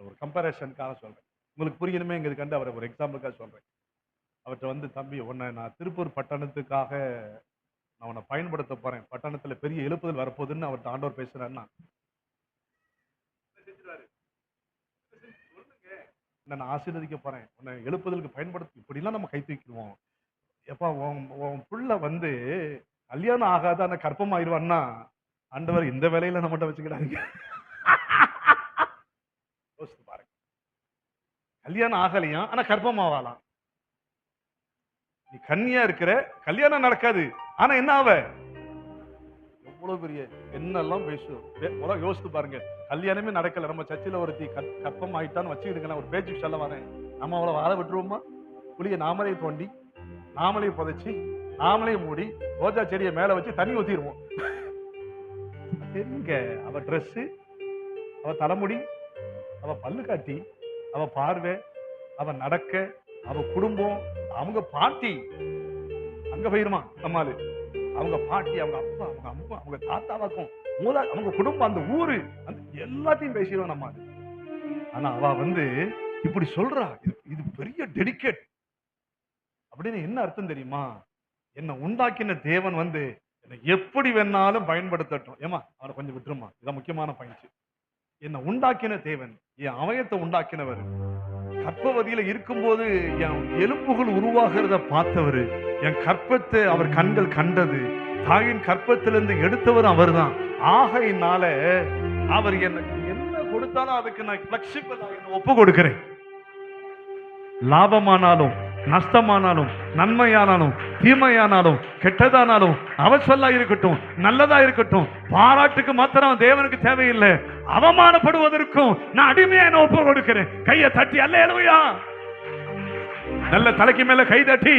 [SPEAKER 1] ஒரு கம்பேரிஷனுக்காக சொல்றேன், உங்களுக்கு புரியணுமே எங்களுக்கு கண்டு அவரை ஒரு எக்ஸாம்பிளுக்காக சொல்றேன். அவர்கிட்ட வந்து, தம்பி உன்னை நான் திருப்பூர் பட்டணத்துக்காக நான் உன்னை பயன்படுத்த போறேன், பட்டணத்துல பெரிய எழுப்புதல் வரப்போகுதுன்னு அவர்கிட்ட ஆண்டவர் பேசுறாருன்னா நான் ஆசீர்வதிக்க போறேன், உன்னை எழுப்புதலுக்கு பயன்படுத்தி, இப்படிலாம் நம்ம கை தூக்கிடுவோம். எப்பா உன் புள்ள வந்து கல்யாணம் ஆகாத அந்த கற்பம் ஆயிடுவான்னா ஆண்டவர் இந்த வேலையில நம்மகிட்ட வச்சுக்கிடாதீங்க. யோசித்து பாருங்க, கல்யாணம் ஆகலையா ஆனா கற்பம் ஆகலாம். நீ கன்னியா இருக்கிற, கல்யாணம் நடக்காது, ஆனா என்ன ஆவ, எவ்வளவு பெரிய என்னெல்லாம் பேசுவோம். யோசித்து பாருங்க, கல்யாணமே நடக்கல, நம்ம சர்ச்சில் ஒருத்தி கற்பம் ஆயிட்டான்னு வச்சுக்கிடுங்க, நான் ஒரு பேச்சுக்கு சொல்ல வரேன், நம்ம அவளை வாழ விட்டுருவோமா? புளிய நாமளே தோண்டி, நாமளே புதைச்சி, நாமளே மூடி, ரோஜா செடியை மேல வச்சு தண்ணி ஊத்திடுவோம். எங்க அவ ட்ரெஸ், அவ தலைமுடி, அவ பல்லு காட்டி, அவ பார்வை, அவ நடக்க, அவ குடும்பம், அவங்க பாட்டி அங்க போயிருமா நம்மாலு, அவங்க பாட்டி, அவங்க அப்பா, அவங்க அம்மா, அவங்க தாத்தாவாக்கும் அவங்க குடும்பம், அந்த ஊரு, அந்த எல்லாத்தையும் பேசிடுவோம் நம்ம. ஆனா அவ வந்து இப்படி சொல்றா, இது பெரிய டெடிகேட் அப்படின்னு. என்ன அர்த்தம் தெரியுமா? என்ன உண்டாக்கின தேவன் வந்து என்னை எப்படி வேணாலும் பயன்படுத்தட்டும். ஏமா அவனை கொஞ்சம் விட்டுருமா, இதான் முக்கியமான பாயிண்ட். என்ன உண்டாக்கின தேவன், என் அவயத்தை உண்டாக்கினவர், கர்ப்பவதியில இருக்கும்போது என் எலும்புகள் உருவாகிறத பார்த்தவர், என் கற்பத்தை அவர் கண்கள் கண்டது, தாயின் கற்பத்திலிருந்து எடுத்தவர் அவர் தான். ஆகையினால அவர் எனக்கு என்ன கொடுத்தாலும் அதுக்கு நான் பிளெக்சிபிளா ஒப்பு கொடுக்கிறேன். லாபமானாலும் நஷ்டமானாலும் நன்மையானாலும் தீமையானாலும் கெட்டதானாலும் அவசல்லா இருக்கட்டும் நல்லதா இருக்கட்டும், பாராட்டுக்கு மாத்திரம் தேவனுக்கு தேவையில்லை, அவமானப்படுவதற்கும் நான் அடிமையா என்ன ஒப்பு கொடுக்கிறேன். கையை தட்டி அல்லேலூயா, நல்ல தலைக்கு மேல கை தட்டி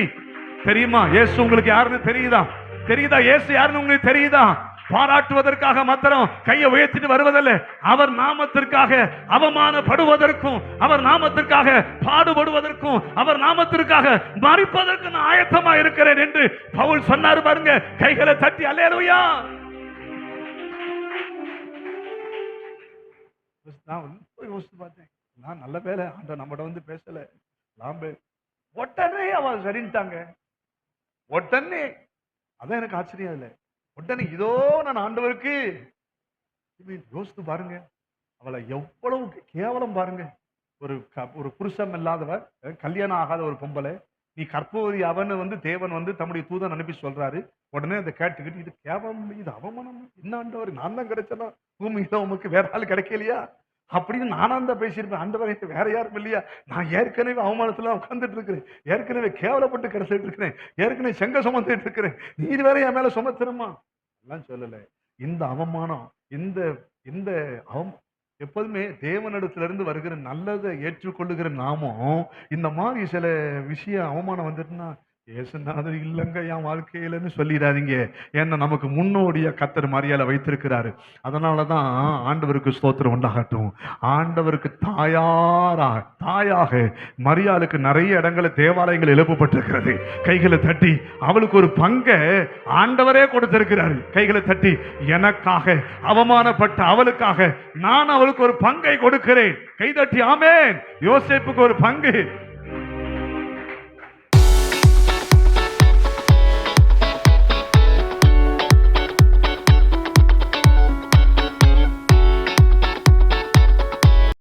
[SPEAKER 1] தெரியுமா இயேசு உங்களுக்கு யாருன்னு தெரியுதா? தெரியுதா இயேசு யாருன்னு உங்களுக்கு தெரியுதா? பாராட்டுவதற்காக மாத்திரம் கையை உயர்த்திட்டு வருவதில்லை. அவர் நாமத்திற்காக அவமானப்படுவதற்கும், அவர் நாமத்திற்காக பாடுபடுவதற்கும், அவர் நாமத்திற்காக மரிப்பதற்கு நான் ஆயத்தமா இருக்கிறேன் என்று பவுல் சொன்னார் பாருங்க. கைகளை தட்டி அல்லேலூயா. நான் யோசித்து பார்த்தேன், நான் நல்ல வேலை ஆண்டவர் நம்மகிட்ட வந்து பேசல. உடனே அவ சரின்ட்டாங்க. உடனே அதான் எனக்கு ஆச்சரியம் இல்லை. உடனே இதோ நான் ஆண்டவருக்கு யோசித்து பாருங்க, அவளை எவ்வளவு கேவலம் பாருங்க. ஒரு புருஷம் இல்லாதவ, கல்யாணம் ஆகாத ஒரு பொம்பளை, நீ கற்பவதி அவன் வந்து தேவன் வந்து தம்முடைய தூதன் அனுப்பி சொல்றாரு. உடனே அதை கேட்டுக்கிட்டு இது கேவலம், இது அவமானம், என்ன ஆண்டவர் நான் தான் கிடைச்சனா பூமியில உமக்கு வேற ஆள் கிடைக்கலையா அப்படின்னு நானாம் தான் பேசியிருப்பேன். ஆண்டவரே வேற யாரும் இல்லையா? நான் ஏற்கனவே அவமானத்துல உட்கார்ந்துட்டு இருக்கிறேன், ஏற்கனவே கேவலப்பட்டு கிடைச்சிட்டு இருக்கிறேன், ஏற்கனவே செங்க சுமந்துட்டு இருக்கிறேன், நீர் வேற என் மேல சுமத்துறமா எல்லாம் சொல்லல. இந்த அவமானம், இந்த இந்த எப்போதுமே தேவனிடத்திலிருந்து வருகிற நல்லதை ஏற்றுக்கொள்ளுகிற நாமும் இந்த மாதிரி சில விஷயம் அவமானம் வந்துட்டுன்னா ஏசுநாதர் இல்லைங்க என் வாழ்க்கையிலன்னு சொல்லிடாதீங்க. ஏன்னா நமக்கு முன்னோடியா கர்த்தர் மரியாதை வைத்திருக்கிறாரு. அதனாலதான் ஆண்டவருக்கு ஸ்தோத்திரம் உண்டாகட்டும். ஆண்டவருக்கு தாயாக மரியாளுக்கு நிறைய இடங்களை தேவாலயங்கள் எழுப்பப்பட்டிருக்கிறது. கைகளை தட்டி அவளுக்கு ஒரு பங்கை ஆண்டவரே கொடுத்திருக்கிறாரு. கைகளை தட்டி எனக்காக அவமானப்பட்ட அவளுக்காக நான் அவளுக்கு ஒரு பங்கை கொடுக்கிறேன். கைதட்டி ஆமென். யோசேப்புக்கு ஒரு பங்கு,